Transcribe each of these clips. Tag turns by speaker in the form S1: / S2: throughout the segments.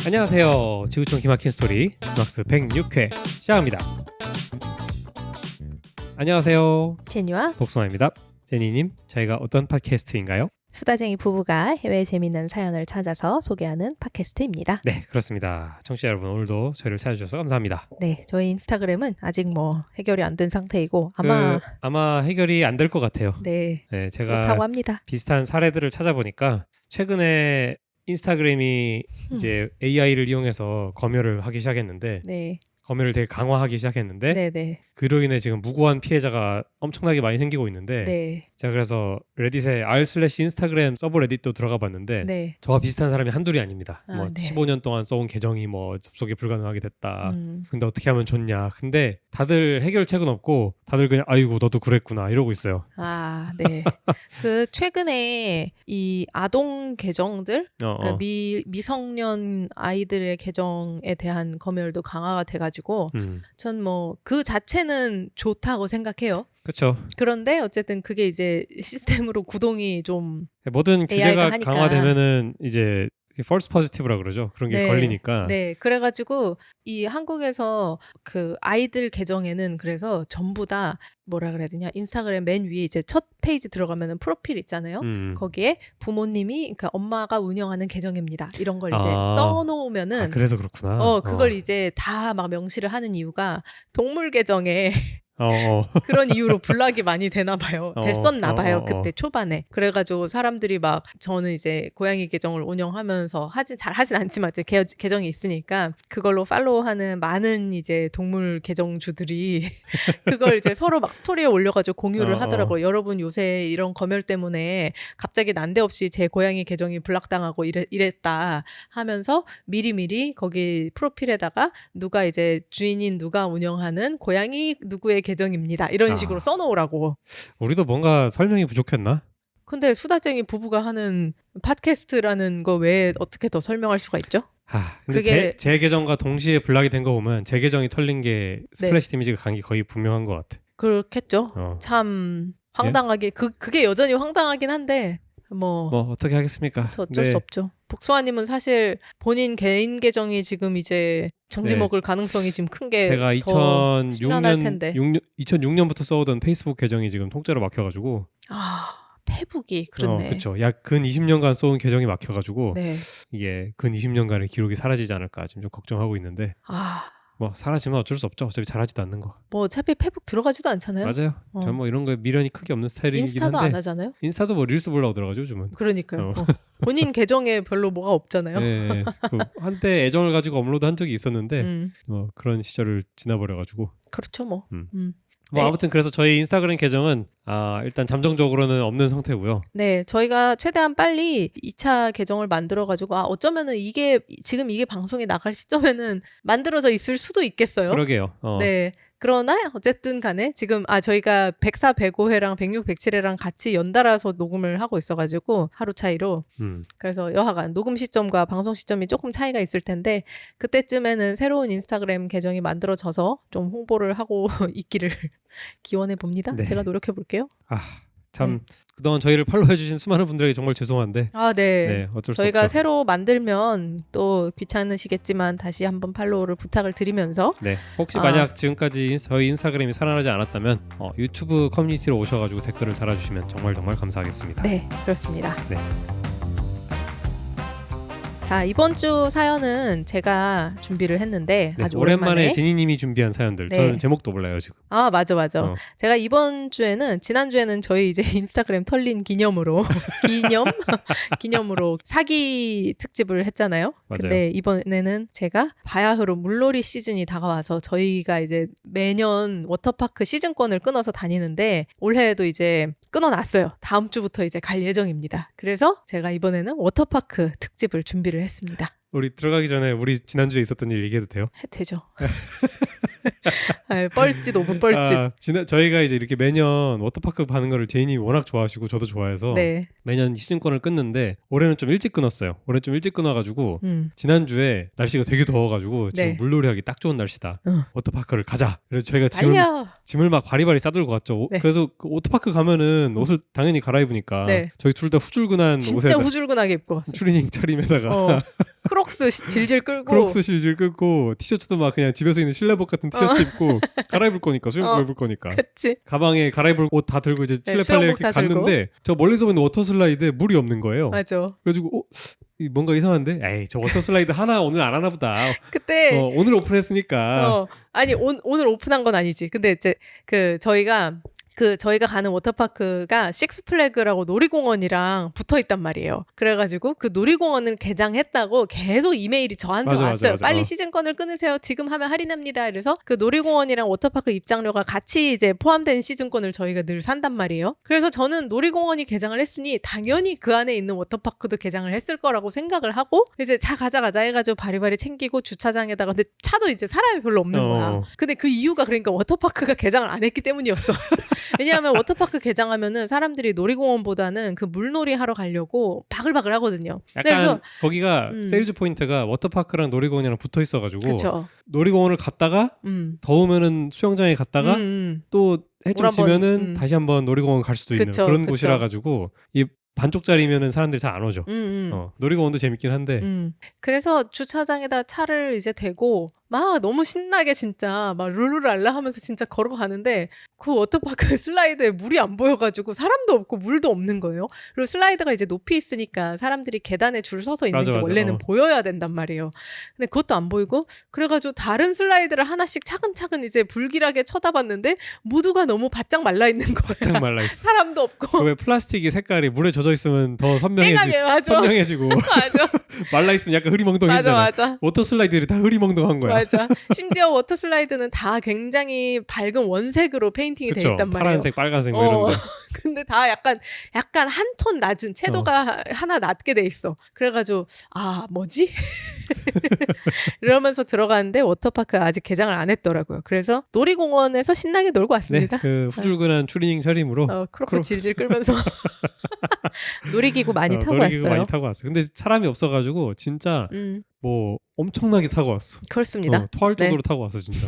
S1: 안녕하세요. 지구촌 기막힌 스토리 스막스 106회 시작합니다. 안녕하세요.
S2: 제니와
S1: 복숭아입니다. 제니님, 저희가 어떤 팟캐스트인가요?
S2: 수다쟁이 부부가 해외 재미있는 사연을 찾아서 소개하는 팟캐스트입니다.
S1: 네, 그렇습니다. 청취자 여러분, 오늘도 저희를 찾아주셔서 감사합니다.
S2: 네, 저희 인스타그램은 아직 해결이 안 된 상태이고
S1: 아마 해결이 안 될 것 같아요.
S2: 네,
S1: 제가
S2: 그렇다고 합니다.
S1: 비슷한 사례들을 찾아보니까 최근에 인스타그램이 이제 AI를 이용해서 검열을 하기 시작했는데
S2: 네,
S1: 검열을 되게 강화하기 시작했는데
S2: 네.
S1: 그로 인해 지금 무고한 피해자가 엄청나게 많이 생기고 있는데
S2: 네,
S1: 제가 그래서 레딧에 r/인스타그램 서브 레딧도 들어가 봤는데
S2: 네.
S1: 저와 비슷한 사람이 한둘이 아닙니다.
S2: 아, 네.
S1: 15년 동안 써온 계정이 접속이 불가능하게 됐다. 근데 어떻게 하면 좋냐. 근데 다들 해결책은 없고 다들 그냥 아이고 너도 그랬구나 이러고 있어요.
S2: 아, 네. 그 최근에 이 아동 계정들, 그러니까 미성년 아이들의 계정에 대한 검열도 강화가 돼가지고 전 그 자체는 좋다고 생각해요.
S1: 그렇죠.
S2: 그런데 어쨌든 그게 이제 시스템으로 구동이 좀
S1: 모든 규제가
S2: 하니까.
S1: 강화되면은 이제 false positive라 그러죠. 그런 게
S2: 네,
S1: 걸리니까.
S2: 네, 그래가지고 이 한국에서 그 아이들 계정에는 그래서 전부 다 뭐라 그래야 되냐, 인스타그램 맨 위에 이제 첫 페이지 들어가면은 프로필 있잖아요. 거기에 부모님이, 그러니까 엄마가 운영하는 계정입니다, 이런 걸 이제 써놓으면은
S1: 그래서 그렇구나.
S2: 그걸 이제 다 막 명시를 하는 이유가 동물 계정에 그런 이유로 블락이 많이 되나 봐요. 됐었나 봐요. 그때 초반에. 그래가지고 사람들이 막, 저는 이제 고양이 계정을 운영하면서 잘 하진 않지만 이제 계정이 있으니까 그걸로 팔로우하는 많은 이제 동물 계정주들이 그걸 이제 서로 막 스토리에 올려가지고 공유를 하더라고요. 여러분 요새 이런 검열 때문에 갑자기 난데없이 제 고양이 계정이 블락당하고 이랬다 하면서 미리미리 거기 프로필에다가 누가 이제 주인인 누가 운영하는 고양이 누구의 계정입니다, 이런 식으로 써놓으라고.
S1: 우리도 뭔가 설명이 부족했나?
S2: 근데 수다쟁이 부부가 하는 팟캐스트라는 거 외에 어떻게 더 설명할 수가 있죠?
S1: 근데
S2: 그게
S1: 제 계정과 동시에 블락이 된 거 보면 제 계정이 털린 게 스플래시 데미지가 간 게 거의 분명한 것 같아.
S2: 그렇겠죠. 참 황당하게 그게 여전히 황당하긴 한데
S1: 어떻게 하겠습니까?
S2: 어쩔 수 없죠. 복숭아님은 사실 본인 개인 계정이 지금 이제 정지 먹을 가능성이 지금 큰 게
S1: 제가
S2: 더 실현할 텐데.
S1: 2006년부터 써오던 페이스북 계정이 지금 통째로 막혀가지고.
S2: 페북이 그렇네.
S1: 그렇죠. 약 근 20년간 써온 계정이 막혀가지고
S2: 네.
S1: 이게 근 20년간의 기록이 사라지지 않을까 지금 좀 걱정하고 있는데. 사라지면 어쩔 수 없죠. 어차피 잘하지도 않는 거.
S2: 어차피 페북 들어가지도 않잖아요.
S1: 맞아요. 전 이런 거에 미련이 크게 없는 스타일이긴
S2: 인스타도
S1: 한데.
S2: 안 하잖아요.
S1: 인스타도 릴스 보려고 들어가죠 요즘은.
S2: 그러니까요. 본인 계정에 별로 뭐가 없잖아요.
S1: 네. 한때 애정을 가지고 업로드한 적이 있었는데 그런 시절을 지나버려가지고.
S2: 그렇죠
S1: 아무튼 그래서 저희 인스타그램 계정은 일단 잠정적으로는 없는 상태고요.
S2: 네, 저희가 최대한 빨리 2차 계정을 만들어가지고 어쩌면은 지금 이게 방송이 나갈 시점에는 만들어져 있을 수도 있겠어요.
S1: 그러게요.
S2: 네. 그러나 어쨌든 간에 지금 저희가 104, 105회랑 106, 107회랑 같이 연달아서 녹음을 하고 있어가지고 하루 차이로. 그래서 여하간 녹음 시점과 방송 시점이 조금 차이가 있을 텐데 그때쯤에는 새로운 인스타그램 계정이 만들어져서 좀 홍보를 하고 있기를 기원해 봅니다.
S1: 네.
S2: 제가 노력해 볼게요.
S1: 참 그동안 저희를 팔로우해주신 수많은 분들에게 정말 죄송한데
S2: 네.
S1: 어쩔 수
S2: 저희가
S1: 없죠.
S2: 새로 만들면 또 귀찮으시겠지만 다시 한번 팔로우를 부탁을 드리면서
S1: 혹시 만약 지금까지 저희 인스타그램이 살아나지 않았다면 유튜브 커뮤니티로 오셔가지고 댓글을 달아주시면 정말 감사하겠습니다.
S2: 네, 그렇습니다.
S1: 네.
S2: 자, 이번 주 사연은 제가 준비를 했는데 아주
S1: 오랜만에 제니님이 준비한 사연들. 저는 제목도 몰라요 지금.
S2: 맞아. 제가 이번 주에는, 지난주에는 저희 이제 인스타그램 털린 기념으로 기념으로 사기 특집을 했잖아요.
S1: 맞아요.
S2: 근데 이번에는 제가 바야흐로 물놀이 시즌이 다가와서 저희가 이제 매년 워터파크 시즌권을 끊어서 다니는데 올해에도 이제 끊어놨어요. 다음 주부터 이제 갈 예정입니다. 그래서 제가 이번에는 워터파크 특집을 준비를 했습니다.
S1: 우리 들어가기 전에 우리 지난주에 있었던 일 얘기해도 돼요?
S2: 되죠. 뻘짓 오브 뻘짓.
S1: 저희가 이제 이렇게 매년 워터파크 가는 거를 제이님이 워낙 좋아하시고 저도 좋아해서 매년 시즌권을 끊는데 올해는 좀 일찍 끊었어요. 올해 좀 일찍 끊어가지고 지난주에 날씨가 되게 더워가지고 지금 물놀이하기 딱 좋은 날씨다. 워터파크를 가자. 그래서 저희가 짐을 막 바리바리 싸들고 갔죠. 그래서 그 워터파크 가면은 옷을 당연히 갈아입으니까 저희 둘 다 후줄근한
S2: 진짜 후줄근하게 입고 갔어요.
S1: 추리닝 차림에다가
S2: 크록스 질질 끌고
S1: 크록스 질질 끌고 티셔츠도 막 그냥 집에서 있는 실내복 같은 티셔츠 입고 갈아입을 거니까 수영복 입을 거니까.
S2: 그치.
S1: 가방에 갈아입을 옷 다 들고 이제 실내 빨래 이렇게 갔는데 저 멀리서 보는 워터 슬라이드에 물이 없는 거예요.
S2: 맞아.
S1: 그래가지고 뭔가 이상한데? 에이 저 워터 슬라이드 하나 오늘 안 하나 보다.
S2: 그때
S1: 오늘 오픈했으니까.
S2: 아니 오늘 오픈한 건 아니지. 근데 이제 저희가 가는 워터파크가 식스플래그라고 놀이공원이랑 붙어 있단 말이에요. 그래가지고 그 놀이공원을 개장했다고 계속 이메일이 저한테 왔어요. 맞아. 빨리 시즌권을 끊으세요. 지금 하면 할인합니다. 그래서 그 놀이공원이랑 워터파크 입장료가 같이 이제 포함된 시즌권을 저희가 늘 산단 말이에요. 그래서 저는 놀이공원이 개장을 했으니 당연히 그 안에 있는 워터파크도 개장을 했을 거라고 생각을 하고 이제 자 가자 해가지고 바리바리 챙기고 주차장에다가 근데 차도 이제 사람이 별로 없는 거야. 근데 그 이유가 그러니까 워터파크가 개장을 안 했기 때문이었어. 왜냐하면 워터파크 개장하면은 사람들이 놀이공원보다는 그 물놀이 하러 가려고 바글바글 하거든요.
S1: 약간 그래서, 거기가 세일즈 포인트가 워터파크랑 놀이공원이랑 붙어 있어가지고
S2: 그쵸.
S1: 놀이공원을 갔다가 더우면은 수영장에 갔다가 또 해 좀 지면은 다시 한번 놀이공원 갈 수도 있는 그런 곳이라 가지고 이 반쪽짜리면은 사람들이 잘 안 오죠. 놀이공원도 재밌긴 한데.
S2: 그래서 주차장에다 차를 이제 대고 막 너무 신나게 진짜 막 룰루랄라 하면서 진짜 걸어가는데 그 워터파크 슬라이드에 물이 안 보여가지고 사람도 없고 물도 없는 거예요. 그리고 슬라이드가 이제 높이 있으니까 사람들이 계단에 줄 서서 있는 게 원래는 보여야 된단 말이에요. 근데 그것도 안 보이고 그래가지고 다른 슬라이드를 하나씩 차근차근 이제 불길하게 쳐다봤는데 모두가 너무 바짝 말라 있는 거예요.
S1: 바짝 말라 있어.
S2: 사람도 없고.
S1: 왜 플라스틱이 색깔이 물에 젖어 있으면 더 선명해지고
S2: 맞아.
S1: 말라 있으면 약간 흐리멍덩해지잖아.
S2: 맞아.
S1: 워터 슬라이드들이 다 흐리멍덩한 거야.
S2: 맞아. 심지어 워터 슬라이드는 다 굉장히 밝은 원색으로 페인팅이 돼 있단 말이에요.
S1: 파란색, 빨간색 뭐 이런 거.
S2: 근데 다 약간 한 톤 낮은 채도가 하나 낮게 돼 있어. 그래가지고 뭐지? 이러면서 들어가는데 워터파크 아직 개장을 안 했더라고요. 그래서 놀이공원에서 신나게 놀고 왔습니다.
S1: 네, 그 후줄근한 추리닝 차림으로
S2: 크록스 질질 끌면서 놀이기구 많이 타고
S1: 놀이기구
S2: 왔어요.
S1: 많이 타고 왔어요. 근데 사람이 없어가지고 진짜 뭐 엄청나게 타고 왔어.
S2: 그렇습니다.
S1: 토할 정도로 타고 왔어 진짜.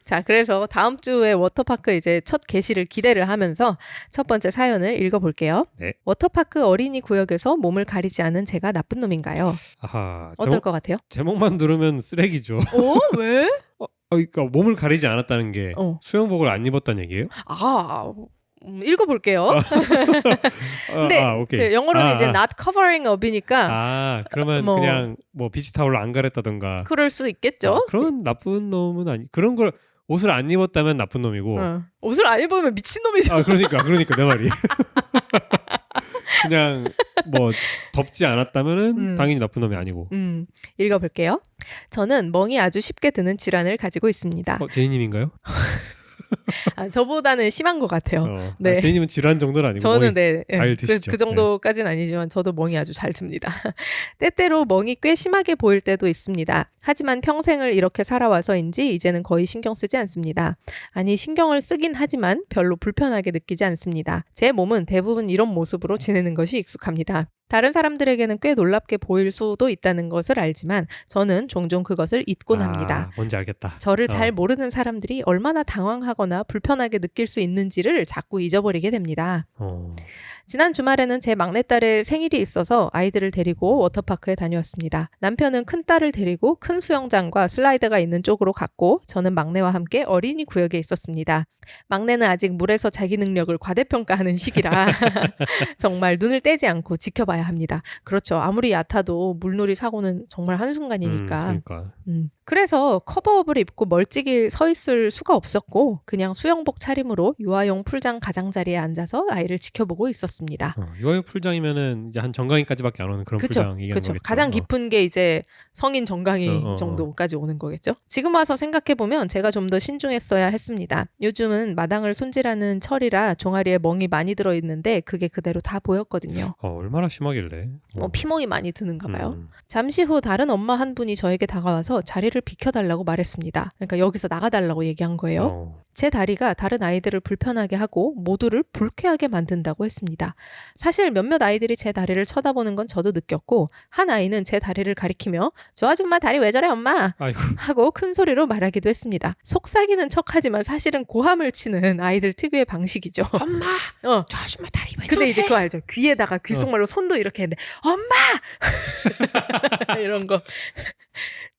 S2: 자, 그래서 다음 주에 워터파크 이제 첫 개시를 기대를 하면서 첫 번째 사연을 읽어볼게요.
S1: 네.
S2: 워터파크 어린이 구역에서 몸을 가리지 않은 제가 나쁜 놈인가요?
S1: 아하.
S2: 어떨 것 같아요?
S1: 제목만 들으면 쓰레기죠.
S2: 왜?
S1: 그러니까 몸을 가리지 않았다는 게 수영복을 안 입었다는 얘기예요?
S2: 읽어볼게요. 근데
S1: 오케이.
S2: 그 영어로는 이제 not covering up이니까
S1: 그러면 그냥 뭐 비치타올로 안 가렸다던가
S2: 그럴 수 있겠죠.
S1: 그런 나쁜 놈은 아니. 그런 걸 옷을 안 입었다면 나쁜 놈이고
S2: 옷을 안 입으면 미친놈이지.
S1: 그러니까 내 말이. 그냥 뭐 덥지 않았다면은 당연히 나쁜 놈이 아니고.
S2: 읽어볼게요. 저는 멍이 아주 쉽게 드는 질환을 가지고 있습니다.
S1: 제이님인가요?
S2: 저보다는 심한 것 같아요.
S1: 네. 제이님은 질환 정도는 아니고
S2: 저는
S1: 잘 드시죠.
S2: 그 정도까지는 아니지만 저도 멍이 아주 잘 듭니다. 때때로 멍이 꽤 심하게 보일 때도 있습니다. 하지만 평생을 이렇게 살아와서인지 이제는 거의 신경 쓰지 않습니다. 아니 신경을 쓰긴 하지만 별로 불편하게 느끼지 않습니다. 제 몸은 대부분 이런 모습으로 지내는 것이 익숙합니다. 다른 사람들에게는 꽤 놀랍게 보일 수도 있다는 것을 알지만 저는 종종 그것을 잊곤 합니다.
S1: 뭔지 알겠다.
S2: 저를 잘 모르는 사람들이 얼마나 당황하거나 불편하게 느낄 수 있는지를 자꾸 잊어버리게 됩니다. 지난 주말에는 제 막내딸의 생일이 있어서 아이들을 데리고 워터파크에 다녀왔습니다. 남편은 큰딸을 데리고 큰 수영장과 슬라이드가 있는 쪽으로 갔고 저는 막내와 함께 어린이 구역에 있었습니다. 막내는 아직 물에서 자기 능력을 과대평가하는 시기라 정말 눈을 떼지 않고 지켜봐야 합니다. 그렇죠. 아무리 얕아도 물놀이 사고는 정말 한순간이니까. 그래서 커버업을 입고 멀찍이 서 있을 수가 없었고 그냥 수영복 차림으로 유아용 풀장 가장자리에 앉아서 아이를 지켜보고 있었습니다.
S1: 유아용 풀장이면은 이제 한 정강이까지밖에 안 오는 그런 풀장 얘기하는 거겠죠.
S2: 가장 깊은 게 이제 성인 정강이 정도까지 오는 거겠죠. 지금 와서 생각해보면 제가 좀 더 신중했어야 했습니다. 요즘은 마당을 손질하는 철이라 종아리에 멍이 많이 들어있는데 그게 그대로 다 보였거든요.
S1: 얼마나 심하길래?
S2: 피멍이 많이 드는가 봐요. 잠시 후 다른 엄마 한 분이 저에게 다가와서 자리를 다리를 비켜달라고 말했습니다. 그러니까 여기서 나가달라고 얘기한 거예요. 제 다리가 다른 아이들을 불편하게 하고 모두를 불쾌하게 만든다고 했습니다. 사실 몇몇 아이들이 제 다리를 쳐다보는 건 저도 느꼈고 한 아이는 제 다리를 가리키며 저 아줌마 다리 왜 저래 엄마?
S1: 아이고.
S2: 하고 큰 소리로 말하기도 했습니다. 속삭이는 척하지만 사실은 고함을 치는 아이들 특유의 방식이죠.
S3: 엄마! 저 아줌마 다리 왜 저래?
S2: 근데 이제 그거 알죠? 귀에다가 귓속말로 손도 이렇게 했는데 엄마! 이런 거.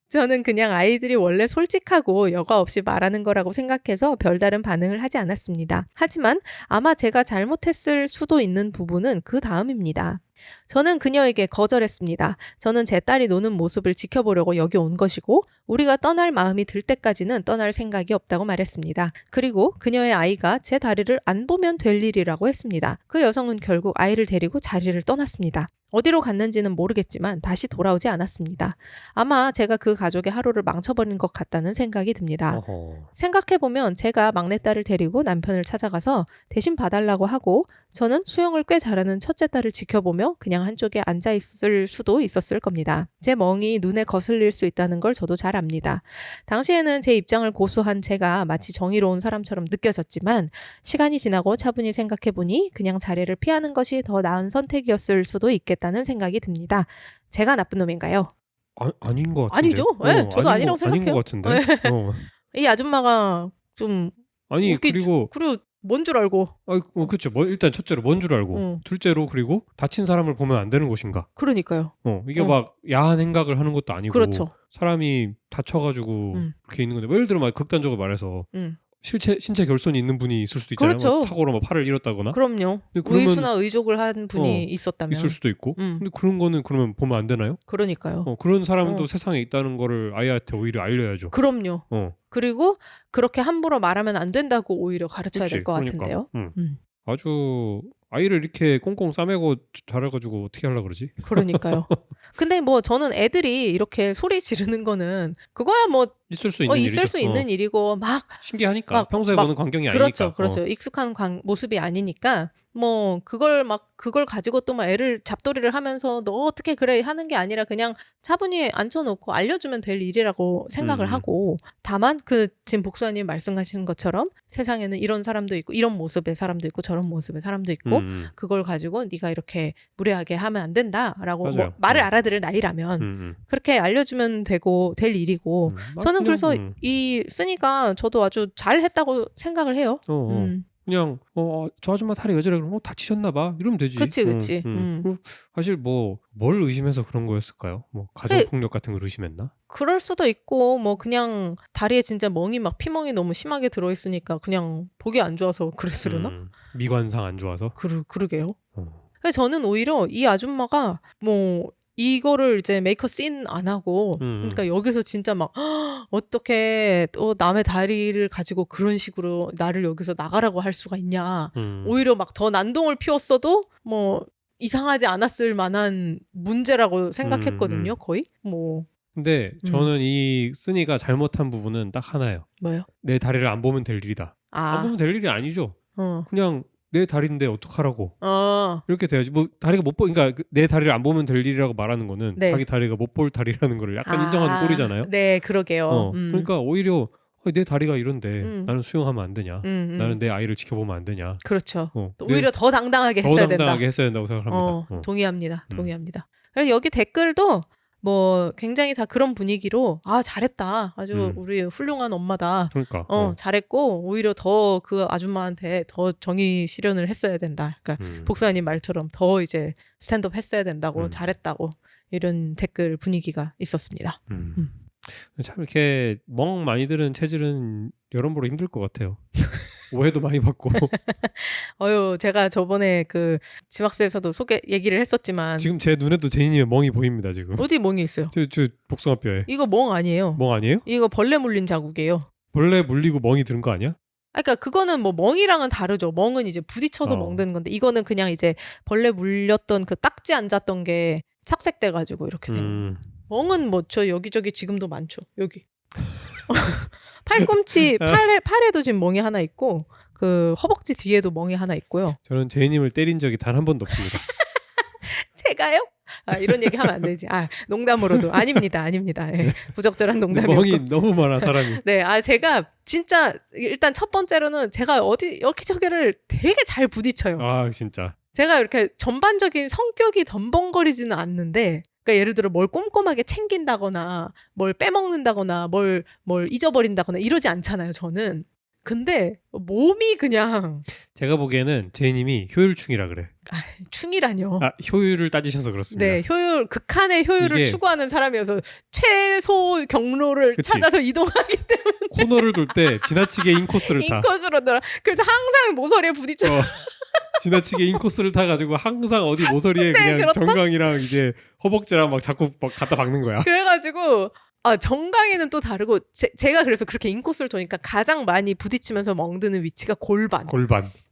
S2: 저는 그냥 아이들이 원래 솔직하고 여과 없이 말하는 거라고 생각해서 별다른 반응을 하지 않았습니다. 하지만 아마 제가 잘못했을 수도 있는 부분은 그 다음입니다. 저는 그녀에게 거절했습니다. 저는 제 딸이 노는 모습을 지켜보려고 여기 온 것이고 우리가 떠날 마음이 들 때까지는 떠날 생각이 없다고 말했습니다. 그리고 그녀의 아이가 제 다리를 안 보면 될 일이라고 했습니다. 그 여성은 결국 아이를 데리고 자리를 떠났습니다. 어디로 갔는지는 모르겠지만 다시 돌아오지 않았습니다. 아마 제가 그 가족의 하루를 망쳐버린 것 같다는 생각이 듭니다. 생각해보면 제가 막내딸을 데리고 남편을 찾아가서 대신 봐달라고 하고 저는 수영을 꽤 잘하는 첫째 딸을 지켜보며 그냥 한쪽에 앉아있을 수도 있었을 겁니다. 제 멍이 눈에 거슬릴 수 있다는 걸 저도 잘 압니다. 당시에는 제 입장을 고수한 제가 마치 정의로운 사람처럼 느껴졌지만 시간이 지나고 차분히 생각해보니 그냥 자리를 피하는 것이 더 나은 선택이었을 수도 있겠다는 생각이 듭니다. 제가 나쁜 놈인가요?
S1: 아닌 것 같은데.
S2: 아니죠. 네, 저도 아니라고 생각해요.
S1: 아닌 것 같은데.
S2: 이 아줌마가 좀
S1: 그리고
S2: 뭔 줄 알고.
S1: 그렇죠. 일단 첫째로 뭔 줄 알고, 둘째로 그리고 다친 사람을 보면 안 되는 곳인가.
S2: 그러니까요.
S1: 이게 막 야한 행각을 하는 것도 아니고,
S2: 그렇죠.
S1: 사람이 다쳐가지고 그렇게 있는 건데, 예를 들어 막 극단적으로 말해서 신체 결손이 있는 분이 있을 수도 있잖아요.
S2: 그렇죠.
S1: 사고로 막 팔을 잃었다거나.
S2: 그럼요. 의수나 의족을 한 분이 있었다면
S1: 있을 수도 있고. 근데 그런 거는 그러면 보면 안 되나요?
S2: 그러니까요.
S1: 그런 사람도 세상에 있다는 거를 아이한테 오히려 알려야죠.
S2: 그럼요. 그리고 그렇게 함부로 말하면 안 된다고 오히려 가르쳐야 될 것 같은데요.
S1: 아주 아이를 이렇게 꽁꽁 싸매고 자라가지고 어떻게 하려고 그러지?
S2: 그러니까요. 근데 뭐 저는 애들이 이렇게 소리 지르는 거는 그거야 뭐
S1: 있을 수 있는
S2: 있을 수 있는 일이고 막
S1: 신기하니까
S2: 막,
S1: 평소에 보는 광경이
S2: 그렇죠,
S1: 아니니까.
S2: 그렇죠. 익숙한 모습이 아니니까 뭐 그걸 가지고 또 막 애를 잡돌이를 하면서 너 어떻게 그래 하는 게 아니라 그냥 차분히 앉혀놓고 알려주면 될 일이라고 생각을 하고, 다만 지금 복수아님 말씀하신 것처럼 세상에는 이런 사람도 있고 이런 모습의 사람도 있고 저런 모습의 사람도 있고 그걸 가지고 네가 이렇게 무례하게 하면 안 된다라고 뭐 말을 알아들을 나이라면 그렇게 알려주면 될 일이고 저는 그래서 이 쓰니까 저도 아주 잘했다고 생각을 해요.
S1: 그냥 저 아줌마 다리 왜 저래? 그럼 다치셨나 봐 이러면 되지.
S2: 그치.
S1: 사실 뭘 의심해서 그런 거였을까요? 뭐 가정폭력 같은 걸 의심했나?
S2: 그럴 수도 있고 뭐 그냥 다리에 진짜 멍이 막 피멍이 너무 심하게 들어있으니까 그냥 보기 안 좋아서 그랬으려나?
S1: 미관상 안 좋아서?
S2: 그러게요. 저는 오히려 이 아줌마가 뭐 이거를 이제 메이커 씬 안 하고 그러니까 여기서 진짜 막 어떻게 또 남의 다리를 가지고 그런 식으로 나를 여기서 나가라고 할 수가 있냐. 오히려 막 더 난동을 피웠어도 뭐 이상하지 않았을 만한 문제라고 생각했거든요. 거의 뭐.
S1: 근데 저는 이 쓰니가 잘못한 부분은 딱 하나예요.
S2: 뭐요?
S1: 내 다리를 안 보면 될 일이다. 안 보면 될 일이 아니죠. 그냥 내 다리인데 어떡하라고. 이렇게 돼야지. 뭐 다리가 그러니까 내 다리를 안 보면 될 일이라고 말하는 거는 자기 다리가 못 볼 다리라는 거를 약간 인정하는 꼴이잖아요.
S2: 네, 그러게요.
S1: 그러니까 오히려 내 다리가 이런데 나는 수영하면 안 되냐. 나는 내 아이를 지켜보면 안 되냐.
S2: 그렇죠. 오히려 더 당당하게 했어야 된다.
S1: 더 당당하게 했어야 된다고 생각합니다.
S2: 동의합니다. 그래서 여기 댓글도 뭐 굉장히 다 그런 분위기로 잘했다. 아주 우리 훌륭한 엄마다.
S1: 그러니까.
S2: 잘했고 오히려 더 그 아줌마한테 더 정의 실현을 했어야 된다. 그러니까 복사님 말처럼 더 이제 스탠드업 했어야 된다고 잘했다고 이런 댓글 분위기가 있었습니다.
S1: 참 이렇게 멍 많이 들은 체질은 여러모로 힘들 것 같아요. 오해도 많이 받고.
S2: 제가 저번에 그 지막스에서도 얘기를 했었지만
S1: 지금 제 눈에도 제이님의 멍이 보입니다. 지금
S2: 어디 멍이 있어요?
S1: 저 복숭아뼈에.
S2: 이거 멍 아니에요.
S1: 멍 아니에요?
S2: 이거 벌레 물린 자국이에요.
S1: 벌레 물리고 멍이 들은 거 아니야?
S2: 그러니까 그거는 뭐 멍이랑은 다르죠. 멍은 이제 부딪혀서 멍드는 건데 이거는 그냥 이제 벌레 물렸던 그 딱지 앉았던 게 착색돼가지고 이렇게 된 거예요. 멍은 뭐 저 여기저기 지금도 많죠. 여기 팔꿈치 팔에도 지금 멍이 하나 있고 그 허벅지 뒤에도 멍이 하나 있고요.
S1: 저는 제이님을 때린 적이 단 한 번도 없습니다.
S2: 제가요? 이런 얘기 하면 안 되지. 농담으로도 아닙니다. 예, 부적절한 농담이었고.
S1: 멍이 너무 많아 사람이.
S2: 네, 제가 진짜 일단 첫 번째로는 제가 어디 여기저기를 되게 잘 부딪혀요.
S1: 진짜.
S2: 제가 이렇게 전반적인 성격이 덤벙거리지는 않는데, 그러니까 예를 들어 뭘 꼼꼼하게 챙긴다거나 뭘 빼먹는다거나 뭘 잊어버린다거나 이러지 않잖아요, 저는. 근데 몸이 그냥
S1: 제가 보기에는 제이님이 효율충이라 그래.
S2: 충이라뇨.
S1: 효율을 따지셔서 그렇습니다.
S2: 네, 극한의 효율을 추구하는 사람이어서 최소 경로를
S1: 그치.
S2: 찾아서 이동하기 때문에
S1: 코너를 돌 때 지나치게 인코스를 타.
S2: 인코스로 돌아. 그래서 항상 모서리에 부딪혀.
S1: 지나치게 인코스를 타가지고 항상 어디 모서리에 그냥
S2: 그렇다?
S1: 정강이랑 이제 허벅지랑 막 자꾸 갖다 박는 거야.
S2: 그래가지고 정강이는 또 다르고 제가 그래서 그렇게 인코스를 도니까 가장 많이 부딪히면서 멍드는 위치가 골반.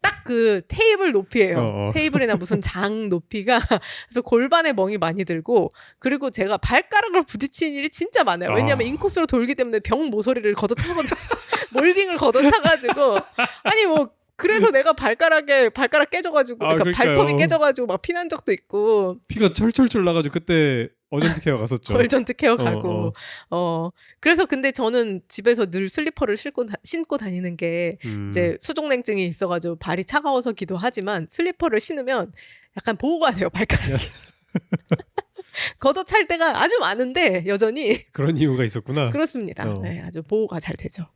S2: 딱 그 테이블 높이예요. 테이블이나 무슨 장 높이가. 그래서 골반에 멍이 많이 들고, 그리고 제가 발가락을 부딪히는 일이 진짜 많아요. 왜냐하면 인코스로 돌기 때문에 병 모서리를 걷어차가지고 몰딩을 걷어차가지고 그래서 내가 발가락 깨져가지고, 그러니까 발톱이 깨져가지고 막 피난 적도 있고.
S1: 피가 철철철 나가지고 그때 어전트 케어 갔었죠.
S2: 어전트 케어 가고. 그래서 근데 저는 집에서 늘 슬리퍼를 신고 다니는 게 이제 수족냉증이 있어가지고 발이 차가워서기도 하지만 슬리퍼를 신으면 약간 보호가 돼요, 발가락이. 걷어찰 때가 아주 많은데 여전히
S1: 그런 이유가 있었구나.
S2: 그렇습니다. 네, 아주 보호가 잘 되죠.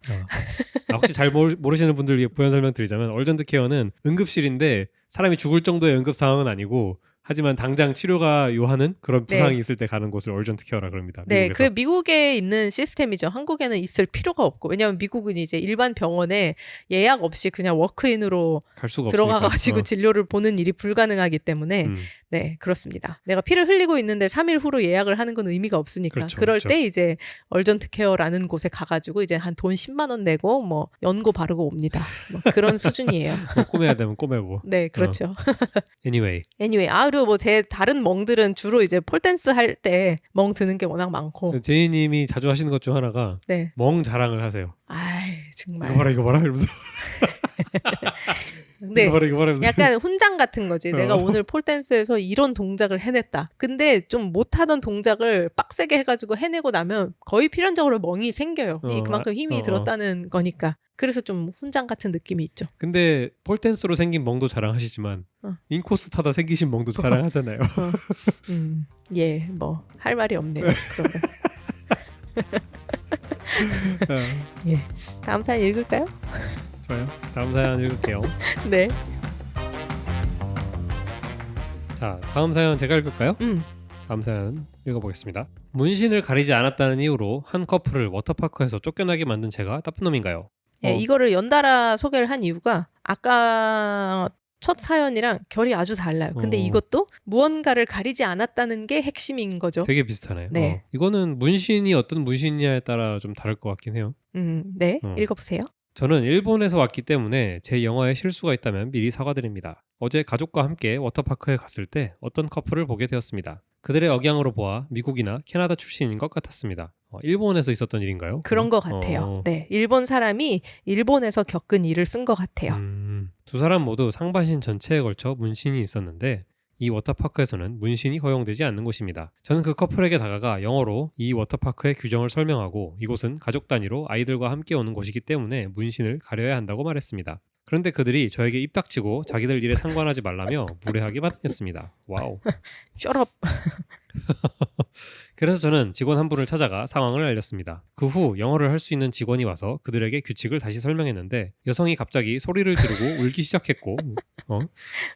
S1: 혹시 잘 모르시는 분들 위해 부연 설명드리자면, 얼전트 케어는 응급실인데 사람이 죽을 정도의 응급 상황은 아니고, 하지만 당장 치료가 요하는 그런 부상이 있을 때 가는 곳을 얼전트 케어라 그럽니다. 미국에서.
S2: 네, 미국에 있는 시스템이죠. 한국에는 있을 필요가 없고, 왜냐하면 미국은 이제 일반 병원에 예약 없이 그냥 워크인으로
S1: 갈 수가
S2: 들어가가지고 진료를 보는 일이 불가능하기 때문에 네, 그렇습니다. 내가 피를 흘리고 있는데 3일 후로 예약을 하는 건 의미가 없으니까. 그럴 때 이제 얼전트 케어라는 곳에 가가지고 이제 한 돈 10만 원 내고 연고 바르고 옵니다. 그런 수준이에요.
S1: 꼬매야 되면 꼬매고.
S2: 네, 그렇죠.
S1: Anyway,
S2: 그리고 제 다른 멍들은 주로 이제 폴댄스 할 때 멍 드는 게 워낙 많고.
S1: 제이님이 자주 하시는 것 중 하나가 멍 자랑을 하세요.
S2: 정말.
S1: 이거 봐라 이러면서.
S2: 네,
S1: 이거 봐라 이러면서.
S2: 약간 훈장 같은 거지. 내가 오늘 폴댄스에서 이런 동작을 해냈다. 근데 좀 못하던 동작을 빡세게 해가지고 해내고 나면 거의 필연적으로 멍이 생겨요. 그만큼 힘이 들었다는 거니까. 그래서 좀 훈장 같은 느낌이 있죠.
S1: 근데 폴댄스로 생긴 멍도 자랑하시지만 인코스 타다 생기신 멍도 자랑하잖아요.
S2: 예, 할 말이 없네요. 예, 다음 사연 읽을까요?
S1: 좋아요. 다음 사연 읽을게요.
S2: 네.
S1: 자, 다음 사연 제가 읽을까요? 다음 사연 읽어보겠습니다. 문신을 가리지 않았다는 이유로 한 커플을 워터파크에서 쫓겨나게 만든 제가 나쁜 놈인가요?
S2: 이거를 연달아 소개를 한 이유가 아까 첫 사연이랑 결이 아주 달라요. 근데 이것도 무언가를 가리지 않았다는 게 핵심인 거죠.
S1: 되게 비슷하네요.
S2: 네.
S1: 이거는 문신이 어떤 문신이냐에 따라 좀 다를 것 같긴 해요.
S2: 네, 읽어보세요.
S1: 저는 일본에서 왔기 때문에 제 영어에 실수가 있다면 미리 사과드립니다. 어제 가족과 함께 워터파크에 갔을 때 어떤 커플을 보게 되었습니다. 그들의 억양으로 보아 미국이나 캐나다 출신인 것 같았습니다. 일본에서 있었던 일인가요?
S2: 그런 것 같아요. 네, 일본 사람이 일본에서 겪은 일을 쓴 것 같아요.
S1: 두 사람 모두 상반신 전체에 걸쳐 문신이 있었는데 이 워터파크에서는 문신이 허용되지 않는 곳입니다. 저는 그 커플에게 다가가 영어로 이 워터파크의 규정을 설명하고 이곳은 가족 단위로 아이들과 함께 오는 곳이기 때문에 문신을 가려야 한다고 말했습니다. 그런데 그들이 저에게 입 닥치고 자기들 일에 상관하지 말라며 무례하게 반응했습니다. 와우.
S2: Shut up.
S1: 그래서 저는 직원 한 분을 찾아가 상황을 알렸습니다. 그 후 영어를 할 수 있는 직원이 와서 그들에게 규칙을 다시 설명했는데 여성이 갑자기 소리를 지르고 울기 시작했고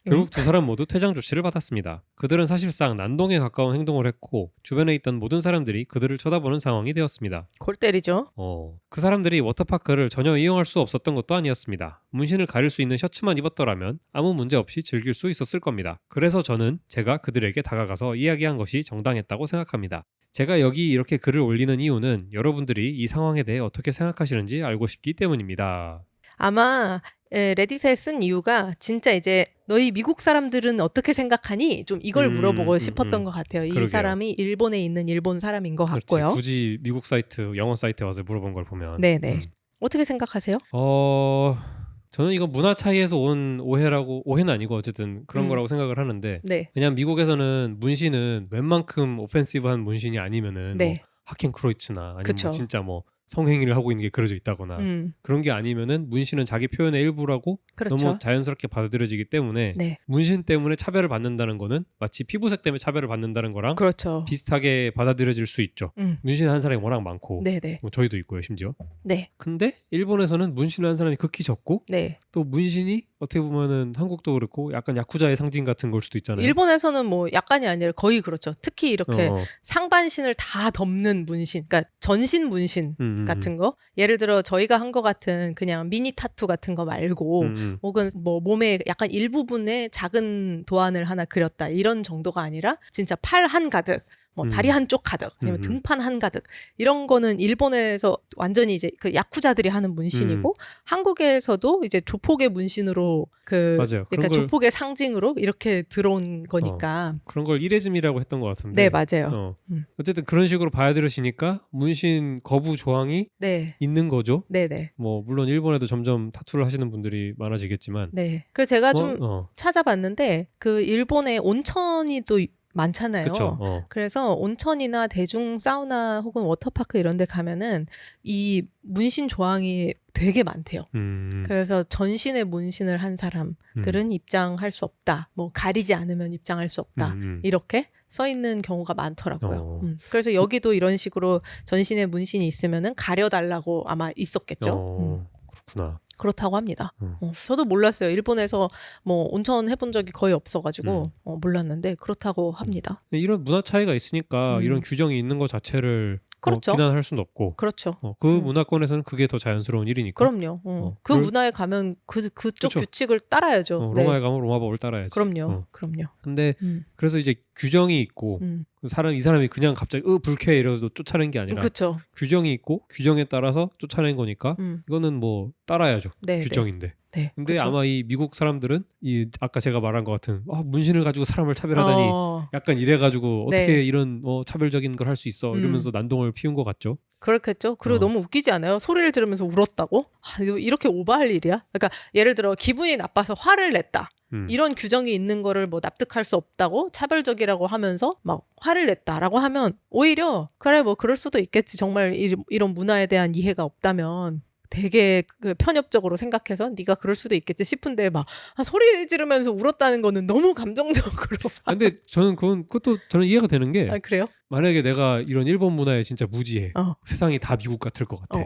S1: 결국 두 사람 모두 퇴장 조치를 받았습니다. 그들은 사실상 난동에 가까운 행동을 했고 주변에 있던 모든 사람들이 그들을 쳐다보는 상황이 되었습니다.
S2: 골 때리죠.
S1: 그 사람들이 워터파크를 전혀 이용할 수 없었던 것도 아니었습니다. 문신을 가릴 수 있는 셔츠만 입었더라면 아무 문제 없이 즐길 수 있었을 겁니다. 그래서 저는 제가 그들에게 다가가서 이야기한 것이 정당했다고 생각합니다. 제가 여기 이렇게 글을 올리는 이유는 여러분들이 이 상황에 대해 어떻게 생각하시는지 알고 싶기 때문입니다.
S2: 아마 레딧에 쓴 이유가 진짜 이제 너희 미국 사람들은 어떻게 생각하니? 좀 이걸 물어보고 싶었던 것 같아요.
S1: 그러게요.
S2: 이 사람이 일본에 있는 일본 사람인 것 같고요.
S1: 그렇지, 굳이 미국 사이트, 영어 사이트에 와서 물어본 걸 보면
S2: 네네. 어떻게 생각하세요?
S1: 저는 이거 문화 차이에서 온 오해는 아니고 어쨌든 그런 거라고 생각을 하는데
S2: 네.
S1: 왜냐면 미국에서는 문신은 웬만큼 오펜시브한 문신이 아니면은
S2: 네.
S1: 뭐 하켄크로이츠나 아니면
S2: 그쵸.
S1: 뭐 진짜 뭐 성행위를 하고 있는 게 그려져 있다거나 그런 게 아니면은 문신은 자기 표현의 일부라고
S2: 그렇죠.
S1: 너무 자연스럽게 받아들여지기 때문에
S2: 네.
S1: 문신 때문에 차별을 받는다는 거는 마치 피부색 때문에 차별을 받는다는 거랑
S2: 그렇죠.
S1: 비슷하게 받아들여질 수 있죠. 문신하는 사람이 워낙 많고
S2: 네네.
S1: 뭐 저희도 있고요 심지어.
S2: 네.
S1: 근데 일본에서는 문신을 하는 사람이 극히 적고
S2: 네.
S1: 또 문신이 어떻게 보면은 한국도 그렇고 약간 야쿠자의 상징 같은 걸 수도 있잖아요.
S2: 일본에서는 뭐 약간이 아니라 거의 그렇죠. 특히 이렇게 상반신을 다 덮는 문신, 그러니까 전신 문신 같은 거. 예를 들어 저희가 한 거 같은 그냥 미니 타투 같은 거 말고 혹은 뭐 몸의 약간 일부분에 작은 도안을 하나 그렸다 이런 정도가 아니라 진짜 팔 한가득 뭐 다리 한쪽 가득, 아니면 등판 한가득 이런 거는 일본에서 완전히 이제 그 야쿠자들이 하는 문신이고 한국에서도 이제 조폭의 문신으로 그
S1: 맞아요.
S2: 그러니까 조폭의 상징으로 이렇게 들어온 거니까
S1: 그런 걸 이레즘이라고 했던 것 같은데.
S2: 네 맞아요.
S1: 어쨌든 그런 식으로 봐야 되시니까 문신 거부 조항이
S2: 네.
S1: 있는 거죠.
S2: 네네.
S1: 뭐 물론 일본에도 점점 타투를 하시는 분들이 많아지겠지만.
S2: 네. 그래서 제가 좀 찾아봤는데 그 일본에 온천이 또 많잖아요.
S1: 그쵸,
S2: 그래서 온천이나 대중 사우나 혹은 워터파크 이런 데 가면은 이 문신 조항이 되게 많대요. 그래서 전신에 문신을 한 사람들은 입장할 수 없다. 뭐 가리지 않으면 입장할 수 없다. 이렇게 써 있는 경우가 많더라고요. 그래서 여기도 이런 식으로 전신에 문신이 있으면은 가려달라고 아마 있었겠죠.
S1: 그렇구나.
S2: 그렇다고 합니다. 저도 몰랐어요. 일본에서 뭐 온천 해본 적이 거의 없어가지고 몰랐는데 그렇다고 합니다.
S1: 이런 문화 차이가 있으니까 이런 규정이 있는 것 자체를
S2: 그렇죠.
S1: 비난할 수는 없고.
S2: 그렇죠.
S1: 그 문화권에서는 그게 더 자연스러운 일이니까.
S2: 그럼요. 그 문화에 가면 그쪽
S1: 그쵸.
S2: 규칙을 따라야죠.
S1: 로마에 가면 로마법을 따라야지.
S2: 그럼요.
S1: 근데 그래서 이제 규정이 있고 이 사람이 그냥 갑자기 불쾌해 이래서 쫓아낸 게 아니라
S2: 그쵸.
S1: 규정이 있고 규정에 따라서 쫓아낸 거니까 이거는 뭐 따라야죠.
S2: 네,
S1: 규정인데.
S2: 네.
S1: 근데
S2: 그쵸.
S1: 아마 이 미국 사람들은 이 아까 제가 말한 것 같은 문신을 가지고 사람을 차별하다니 약간 이래가지고 어떻게
S2: 네.
S1: 이런 차별적인 걸 할 수 있어 이러면서 난동을 피운 것 같죠.
S2: 그렇겠죠. 그리고 너무 웃기지 않아요? 소리를 들으면서 울었다고? 이렇게 오버할 일이야? 그러니까 예를 들어 기분이 나빠서 화를 냈다. 이런 규정이 있는 거를 뭐 납득할 수 없다고 차별적이라고 하면서 막 화를 냈다라고 하면 오히려 그래 뭐 그럴 수도 있겠지. 정말 이런 문화에 대한 이해가 없다면 되게 그 편협적으로 생각해서 네가 그럴 수도 있겠지 싶은데 막 소리 지르면서 울었다는 거는 너무 감정적으로.
S1: 근데 저는 그것도 저는 이해가 되는 게
S2: 그래요?
S1: 만약에 내가 이런 일본 문화에 진짜 무지해. 세상이 다 미국 같을 것 같아.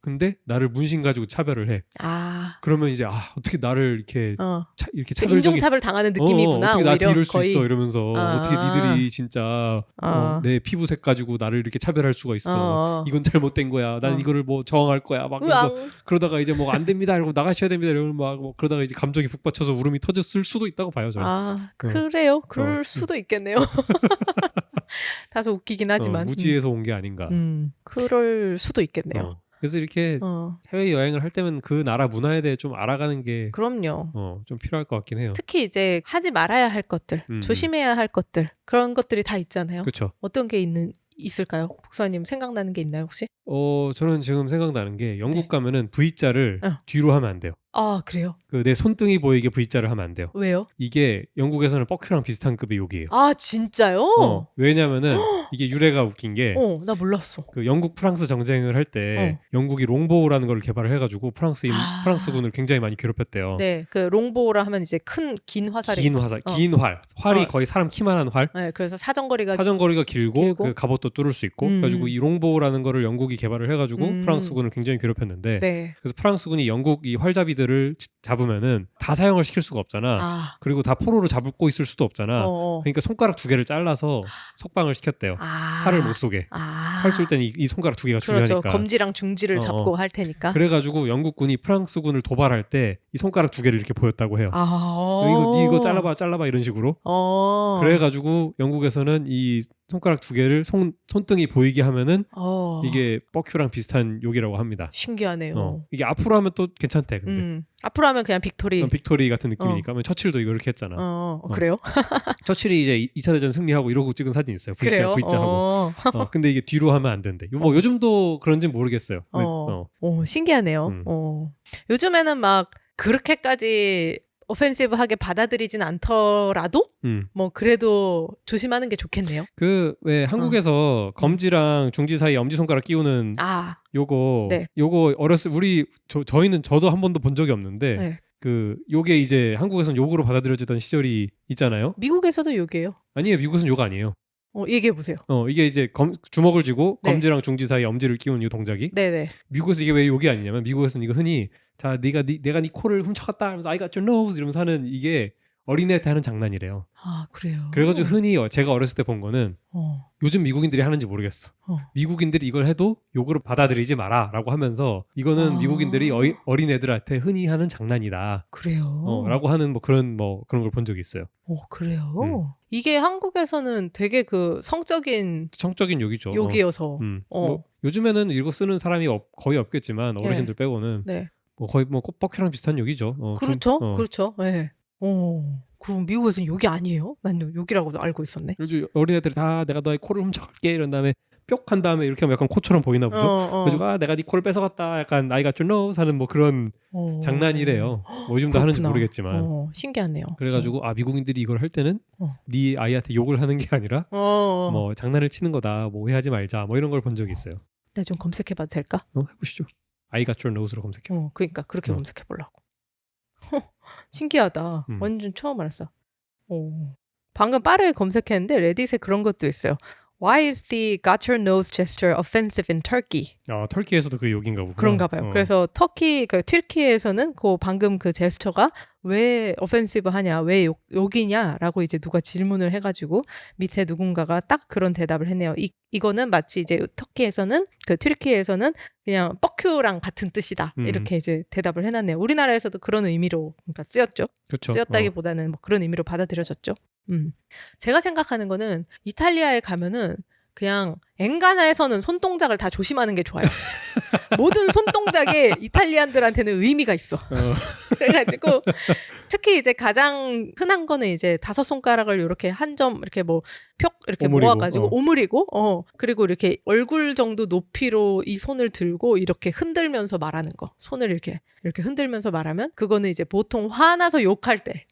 S1: 근데 나를 문신 가지고 차별을 해. 그러면 이제 어떻게 나를 이렇게 이렇게 차별적인
S2: 인종차별 당하는 느낌이구나.
S1: 어떻게
S2: 오히려
S1: 나한테 이럴 수
S2: 거의.
S1: 있어 이러면서 어떻게 니들이 진짜 내 피부색 가지고 나를 이렇게 차별할 수가 있어. 이건 잘못된 거야. 난 이거를 뭐 저항할 거야. 막 그러다가 이제 뭐 안 됩니다. 이러고 나가셔야 됩니다. 이러면 막 뭐 그러다가 이제 감정이 북받쳐서 울음이 터졌을 수도 있다고 봐요. 저는.
S2: 그래요? 그럴 수도 있겠네요. 다소 웃기긴 하지만
S1: 무지에서 온 게 아닌가.
S2: 그럴 수도 있겠네요.
S1: 그래서 이렇게 해외 여행을 할 때면 그 나라 문화에 대해 좀 알아가는 게
S2: 그럼요.
S1: 좀 필요할 것 같긴 해요.
S2: 특히 이제 하지 말아야 할 것들, 조심해야 할 것들 그런 것들이 다 있잖아요.
S1: 그렇죠.
S2: 어떤 게 있을까요? 복사님 생각나는 게 있나요 혹시?
S1: 저는 지금 생각나는 게 영국 가면은 V자를 뒤로 하면 안 돼요.
S2: 그래요?
S1: 내 손등이 보이게 V자를 하면 안 돼요.
S2: 왜요?
S1: 이게 영국에서는 뻑큐랑 비슷한 급의 욕이에요.
S2: 진짜요?
S1: 왜냐면은 이게 유래가 웃긴 게
S2: 나 몰랐어.
S1: 그 영국 프랑스 정쟁을 할 때 영국이 롱보우라는 걸 개발을 해가지고 프랑스군을 굉장히 많이 괴롭혔대요.
S2: 네, 그 롱보우라 하면 이제 긴 화살이.
S1: 긴 활이 거의 사람 키만한 활.
S2: 네, 그래서 사정거리가
S1: 길고 그 갑옷도 뚫을 수 있고. 그래가지고 이 롱보우라는 거를 영국이 개발을 해가지고 프랑스군을 굉장히 괴롭혔는데.
S2: 네.
S1: 그래서 프랑스군이 영국 이 활잡이들을 잡으면은 다 사용을 시킬 수가 없잖아. 그리고 다 포로로 잡고 있을 수도 없잖아. 그러니까 손가락 2개를 잘라서 석방을 시켰대요. 활을 못 쏘게. 활 쏠 때는 이 손가락 2개가
S2: 그렇죠.
S1: 중요하니까.
S2: 검지랑 중지를 잡고 할 테니까.
S1: 그래가지고 영국군이 프랑스군을 도발할 때 이 손가락 2개를 이렇게 보였다고 해요. 이거 잘라봐 이런 식으로. 그래가지고 영국에서는 이 손가락 2개를 손등이 보이게 하면은 이게 뻑큐랑 비슷한 욕이라고 합니다.
S2: 신기하네요.
S1: 이게 앞으로 하면 또 괜찮대. 근데
S2: 앞으로 하면 그냥 빅토리
S1: 같은 느낌이니까. 처칠도 이거 이렇게 했잖아.
S2: 그래요?
S1: 처칠이 이제 2차 대전 승리하고 이러고 찍은 사진 있어요.
S2: 그래요?
S1: V자하고. 근데 이게 뒤로 하면 안 된대. 뭐 요즘도 그런지는 모르겠어요.
S2: 신기하네요. 요즘에는 막 그렇게까지 오펜시브하게 받아들이진 않더라도 뭐 그래도 조심하는 게 좋겠네요.
S1: 그 왜 한국에서 검지랑 중지 사이에 엄지손가락 끼우는 요거
S2: 네.
S1: 요거 어렸을 저희는 저도 한 번도 본 적이 없는데
S2: 네.
S1: 그 요게 이제 한국에서는 욕으로 받아들여지던 시절이 있잖아요.
S2: 미국에서도 욕이에요.
S1: 아니에요. 미국에서는 욕 아니에요.
S2: 얘기해 보세요.
S1: 이게 이제 주먹을 쥐고
S2: 네.
S1: 검지랑 중지 사이에 엄지를 끼우는 이 동작이
S2: 네네.
S1: 미국에서 이게 왜 욕이 아니냐면 미국에서는 이거 흔히 자 내가 네 코를 훔쳐갔다 하면서 I got your nose 이러면서 하는 이게 어린애한테 하는 장난이래요.
S2: 아 그래요.
S1: 그래가지고 흔히 제가 어렸을 때 본 거는 요즘 미국인들이 하는지 모르겠어. 미국인들이 이걸 해도 욕으로 받아들이지 마라라고 하면서 이거는 미국인들이 어린애들한테 흔히 하는 장난이다.
S2: 그래요.
S1: 라고 하는 그런 걸 본 적이 있어요.
S2: 그래요. 이게 한국에서는 되게 그 성적인
S1: 욕이죠.
S2: 욕이어서.
S1: 요즘에는 이거 쓰는 사람이 거의 없겠지만 어르신들 빼고는
S2: 네.
S1: 거의 뻑큐랑 비슷한 욕이죠.
S2: 그렇죠. 그렇죠. 네. 그럼 미국에서는 욕이 아니에요? 난 욕이라고도 알고 있었네.
S1: 요즘 어린애들이 다 내가 너의 코를 훔쳐갈게 이런 다음에 뿅 한 다음에 이렇게 하면 약간 코처럼 보이나 보죠. 그래서 내가 네 코를 뺏어갔다 약간 I got your nose 하는 그런 장난이래요. 요즘도 하는지 모르겠지만
S2: 신기하네요.
S1: 그래가지고 미국인들이 이걸 할 때는 네 아이한테 욕을 하는 게 아니라 장난을 치는 거다. 오해하지 말자. 이런 걸 본 적이 있어요.
S2: 나 좀 검색해봐도 될까?
S1: 해보시죠. I got your nose로 검색해.
S2: 그러니까 그렇게 검색해보려고. 신기하다. 완전 처음 알았어. 방금 빠르게 검색했는데 레딧에 그런 것도 있어요. Why is the got your nose gesture offensive in Turkey?
S1: 터키에서도 그 욕인가 보구나.
S2: 그런가 봐요. 그래서 튀르키예에서는 방금 그 제스처가 왜 offensive 하냐, 왜 욕이냐라고 이제 누가 질문을 해가지고 밑에 누군가가 딱 그런 대답을 했네요. 이거는 마치 이제 터키에서는 튀르키예에서는 그냥 뻑큐랑 같은 뜻이다 이렇게 이제 대답을 해놨네요. 우리나라에서도 그런 의미로 그러니까 쓰였죠.
S1: 그쵸.
S2: 쓰였다기보다는 그런 의미로 받아들여졌죠. 제가 생각하는 거는 이탈리아에 가면은 그냥 엔가나에서는 손동작을 다 조심하는 게 좋아요. 모든 손동작에 이탈리안들한테는 의미가 있어. 그래가지고 특히 이제 가장 흔한 거는 이제 5손가락을 이렇게 한 점 이렇게 표 이렇게 모아가지고 오므리고 그리고 이렇게 얼굴 정도 높이로 이 손을 들고 이렇게 흔들면서 말하는 거. 손을 이렇게 흔들면서 말하면 그거는 이제 보통 화나서 욕할 때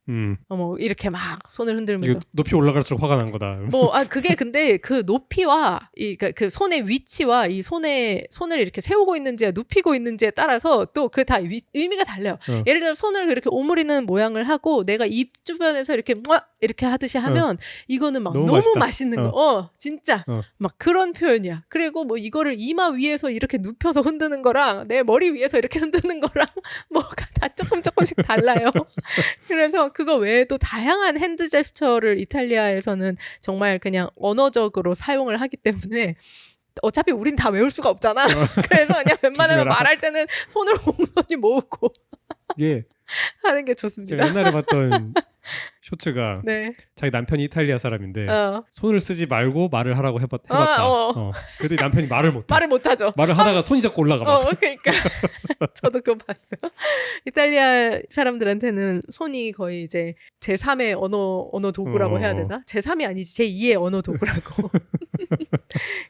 S2: 이렇게 막 손을 흔들면서
S1: 높이 올라갈수록 화가 난 거다.
S2: 그게 근데 그 높이와 그 손의 위치와 이 손을 이렇게 세우고 있는지와 눕히고 있는지에 따라서 또 그 다 의미가 달라요. 예를 들어 손을 이렇게 오므리는 모양을 하고 내가 입 주변에서 이렇게 하듯이 하면 이거는 막 너무 맛있는 거. 진짜 막 그런 표현이야. 그리고 이거를 이마 위에서 이렇게 눕혀서 흔드는 거랑 내 머리 위에서 이렇게 흔드는 거랑 뭐가 다 조금씩 달라요. 그래서 그거 외에도 다양한 핸드 제스처를 이탈리아에서는 정말 그냥 언어적으로 사용을 하기 때문에 어차피 우린 다 외울 수가 없잖아. 그래서 그냥 웬만하면 말할 때는 손을 공손히 모으고 하는 게 좋습니다.
S1: 제가 옛날에 봤던 쇼츠가 자기 남편이 이탈리아 사람인데 손을 쓰지 말고 말을 하라고 해봤다. 그랬더니 남편이 말을 못해.
S2: 말을 못하죠.
S1: 말을 하다가 손이 자꾸 올라가.
S2: 그러니까 저도 그거 봤어요. 이탈리아 사람들한테는 손이 거의 이제 제3의 언어 도구라고 해야 되나? 제3이 아니지 제2의 언어 도구라고.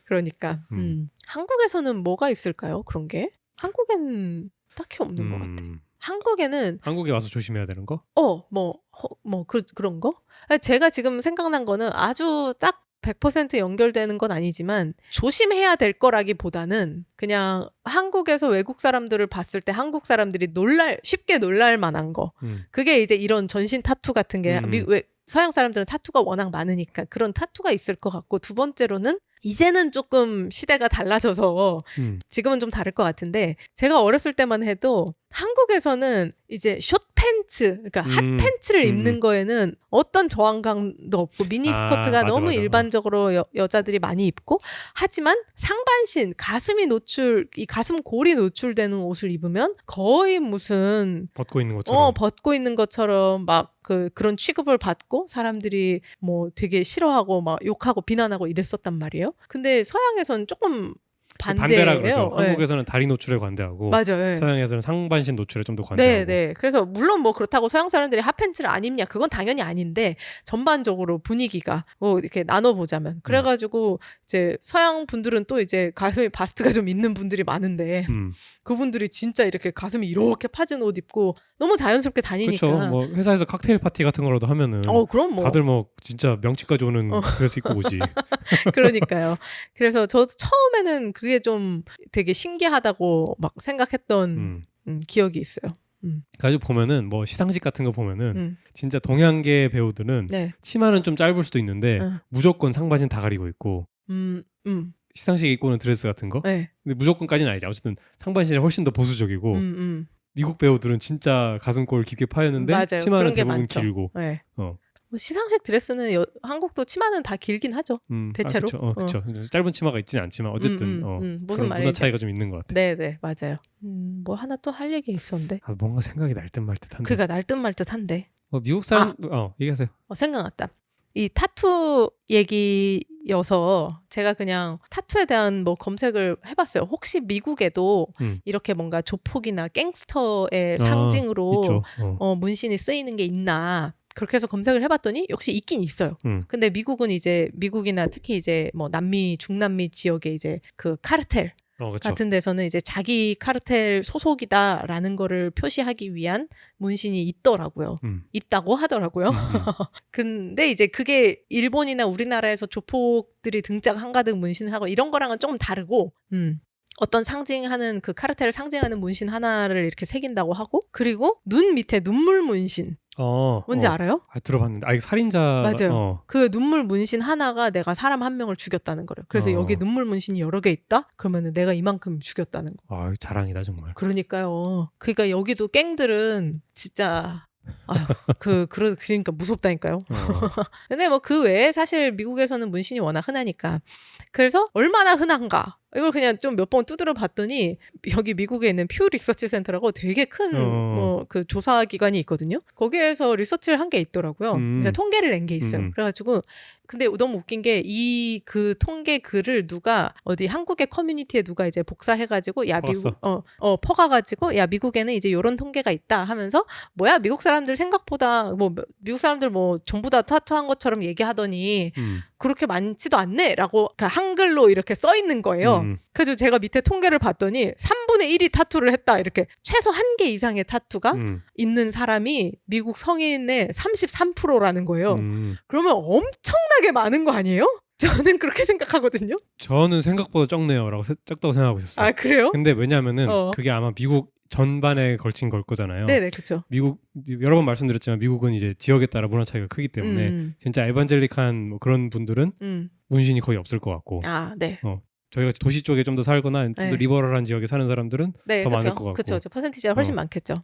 S2: 그러니까 한국에서는 뭐가 있을까요? 그런 게? 한국엔 딱히 없는 것 같아요. 한국에
S1: 와서 조심해야 되는 거?
S2: 그런 거? 제가 지금 생각난 거는 아주 딱 100% 연결되는 건 아니지만 조심해야 될 거라기보다는 그냥 한국에서 외국 사람들을 봤을 때 한국 사람들이 쉽게 놀랄 만한 거. 그게 이제 이런 전신 타투 같은 게 서양 사람들은 타투가 워낙 많으니까 그런 타투가 있을 것 같고, 두 번째로는 이제는 조금 시대가 달라져서 지금은 좀 다를 것 같은데, 제가 어렸을 때만 해도 한국에서는 이제 숏팬츠, 그러니까 핫팬츠를 입는 거에는 어떤 저항감도 없고 미니스커트가 너무 맞아. 일반적으로 여자들이 많이 입고, 하지만 상반신, 이 가슴 골이 노출되는 옷을 입으면 거의 무슨
S1: 벗고 있는 것처럼
S2: 막 그런 취급을 받고 사람들이 뭐 되게 싫어하고 막 욕하고 비난하고 이랬었단 말이에요. 근데 서양에서는 조금
S1: 반대라
S2: 반대예요.
S1: 그러죠.
S2: 네.
S1: 한국에서는 다리 노출에 관대하고
S2: 맞아요. 네.
S1: 서양에서는 상반신 노출에 좀 더 관대하고.
S2: 네. 그래서 물론 뭐 그렇다고 서양 사람들이 핫팬츠를 안 입냐? 그건 당연히 아닌데 전반적으로 분위기가 뭐 이렇게 나눠보자면 그래가지고 이제 서양 분들은 또 이제 가슴이 바스트가 좀 있는 분들이 많은데 그분들이 진짜 이렇게 가슴이 이렇게 파진 옷 입고 너무 자연스럽게 다니니까.
S1: 그렇죠. 뭐 회사에서 칵테일 파티 같은 거라도 하면은
S2: 그럼 뭐
S1: 다들 뭐 진짜 명치까지 오는 드레스 입고 오지.
S2: 그러니까요. 그래서 저도 처음에는 그게 좀 되게 신기하다고 막 생각했던 기억이 있어요.
S1: 가지고 보면은 뭐 시상식 같은 거 보면은 진짜 동양계 배우들은
S2: 네.
S1: 치마는 좀 짧을 수도 있는데 무조건 상반신 다 가리고 있고 시상식에 입고 오는 드레스 같은 거
S2: 네.
S1: 근데 무조건까지는 아니죠. 어쨌든 상반신이 훨씬 더 보수적이고 미국 배우들은 진짜 가슴골 깊게 파였는데
S2: 맞아요.
S1: 치마는
S2: 그런 게
S1: 대부분
S2: 많죠.
S1: 길고
S2: 네. 뭐 시상식 드레스는 한국도 치마는 다 길긴 하죠. 대체로.
S1: 그렇죠. 짧은 치마가 있지는 않지만 어쨌든
S2: 무슨 말인지
S1: 문화 차이가 좀 있는 것 같아요.
S2: 네, 맞아요. 뭐 하나 또 할 얘기 있었는데.
S1: 뭔가 생각이 날 듯 말 듯한데.
S2: 그러니까 날 듯 말 듯한데.
S1: 미국 사람 얘기하세요.
S2: 생각났다. 이 타투 얘기여서 제가 그냥 타투에 대한 뭐 검색을 해봤어요. 혹시 미국에도 이렇게 뭔가 조폭이나 갱스터의 상징으로 문신이 쓰이는 게 있나? 그렇게 해서 검색을 해봤더니 역시 있긴 있어요. 근데 미국은 이제 미국이나 특히 이제 뭐 남미, 중남미 지역에 이제 그 카르텔 같은 데서는 이제 자기 카르텔 소속이다라는 거를 표시하기 위한 문신이 있더라고요. 있다고 하더라고요. 근데 이제 그게 일본이나 우리나라에서 조폭들이 등짝 한가득 문신하고 이런 거랑은 조금 다르고 어떤 상징하는 그 카르텔을 상징하는 문신 하나를 이렇게 새긴다고 하고 그리고 눈 밑에 눈물 문신 뭔지 알아요?
S1: 들어봤는데 이거 살인자
S2: 맞아요. 그 눈물 문신 하나가 내가 사람 한 명을 죽였다는 거래요. 그래서 여기 눈물 문신이 여러 개 있다? 그러면은 내가 이만큼 죽였다는 거.
S1: 자랑이다 정말.
S2: 그러니까요. 그러니까 여기도 갱들은 진짜 그러니까 무섭다니까요. 근데 뭐 그 외에 사실 미국에서는 문신이 워낙 흔하니까. 그래서 얼마나 흔한가? 이걸 그냥 좀 몇 번 두드려 봤더니 여기 미국에 있는 퓨 리서치 센터라고 되게 큰 뭐 그 조사 기관이 있거든요. 거기에서 리서치를 한 게 있더라고요. 그러니까 통계를 낸 게 있어요. 그래가지고 근데 너무 웃긴 게 이 그 통계 글을 누가 어디 한국의 커뮤니티에 누가 이제 복사해가지고 야 미국 퍼가가지고 야 미국에는 이제 이런 통계가 있다 하면서 뭐야 미국 사람들 생각보다 뭐 미국 사람들 뭐 전부 다 타투한 것처럼 얘기하더니 그렇게 많지도 않네라고 그러니까 한글로 이렇게 써 있는 거예요. 그래서 제가 밑에 통계를 봤더니 3분의 1이 타투를 했다 이렇게 최소 1개 이상의 타투가 있는 사람이 미국 성인의 33%라는 거예요. 그러면 엄청나게 많은 거 아니에요? 저는 그렇게 생각하거든요.
S1: 저는 생각보다 적네요라고 적다고 생각하고 있었어요.
S2: 아 그래요?
S1: 근데 왜냐하면은 그게 아마 미국 전반에 걸친 걸 거잖아요.
S2: 네네 그렇죠.
S1: 미국 여러 번 말씀드렸지만 미국은 이제 지역에 따라 문화 차이가 크기 때문에 진짜 에반젤릭한 뭐 그런 분들은 문신이 거의 없을 것 같고.
S2: 네.
S1: 저희가 도시 쪽에 좀 더 살거나 좀 더 리버럴한 지역에 사는 사람들은 더 많을 것 같고.
S2: 그렇죠. 퍼센티지가 훨씬 많겠죠.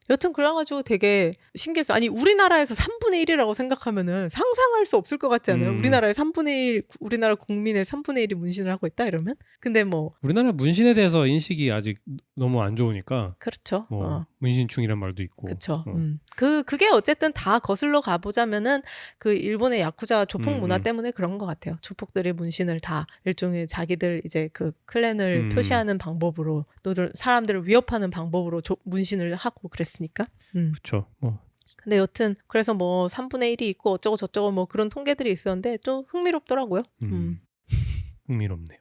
S2: 여튼 그래가지고 되게 신기했어요. 아니 우리나라에서 3분의 1이라고 생각하면은 상상할 수 없을 것 같지 않아요? 우리나라의 3분의 1, 우리나라 국민의 3분의 1이 문신을 하고 있다 이러면? 근데 뭐
S1: 우리나라 문신에 대해서 인식이 아직 너무 안 좋으니까.
S2: 그렇죠.
S1: 문신충이란 말도 있고.
S2: 그렇죠. 그게 어쨌든 다 거슬러 가보자면은 그 일본의 야쿠자 조폭 문화 때문에 그런 것 같아요. 조폭들이 문신을 다 일종의 자기들 이제 그 클랜을 표시하는 방법으로 또 사람들을 위협하는 방법으로 문신을 하고 그랬으니까.
S1: 그렇죠.
S2: 근데 여튼 그래서 뭐 3분의 1이 있고 어쩌고 저쩌고 뭐 그런 통계들이 있었는데 좀 흥미롭더라고요.
S1: 흥미롭네요.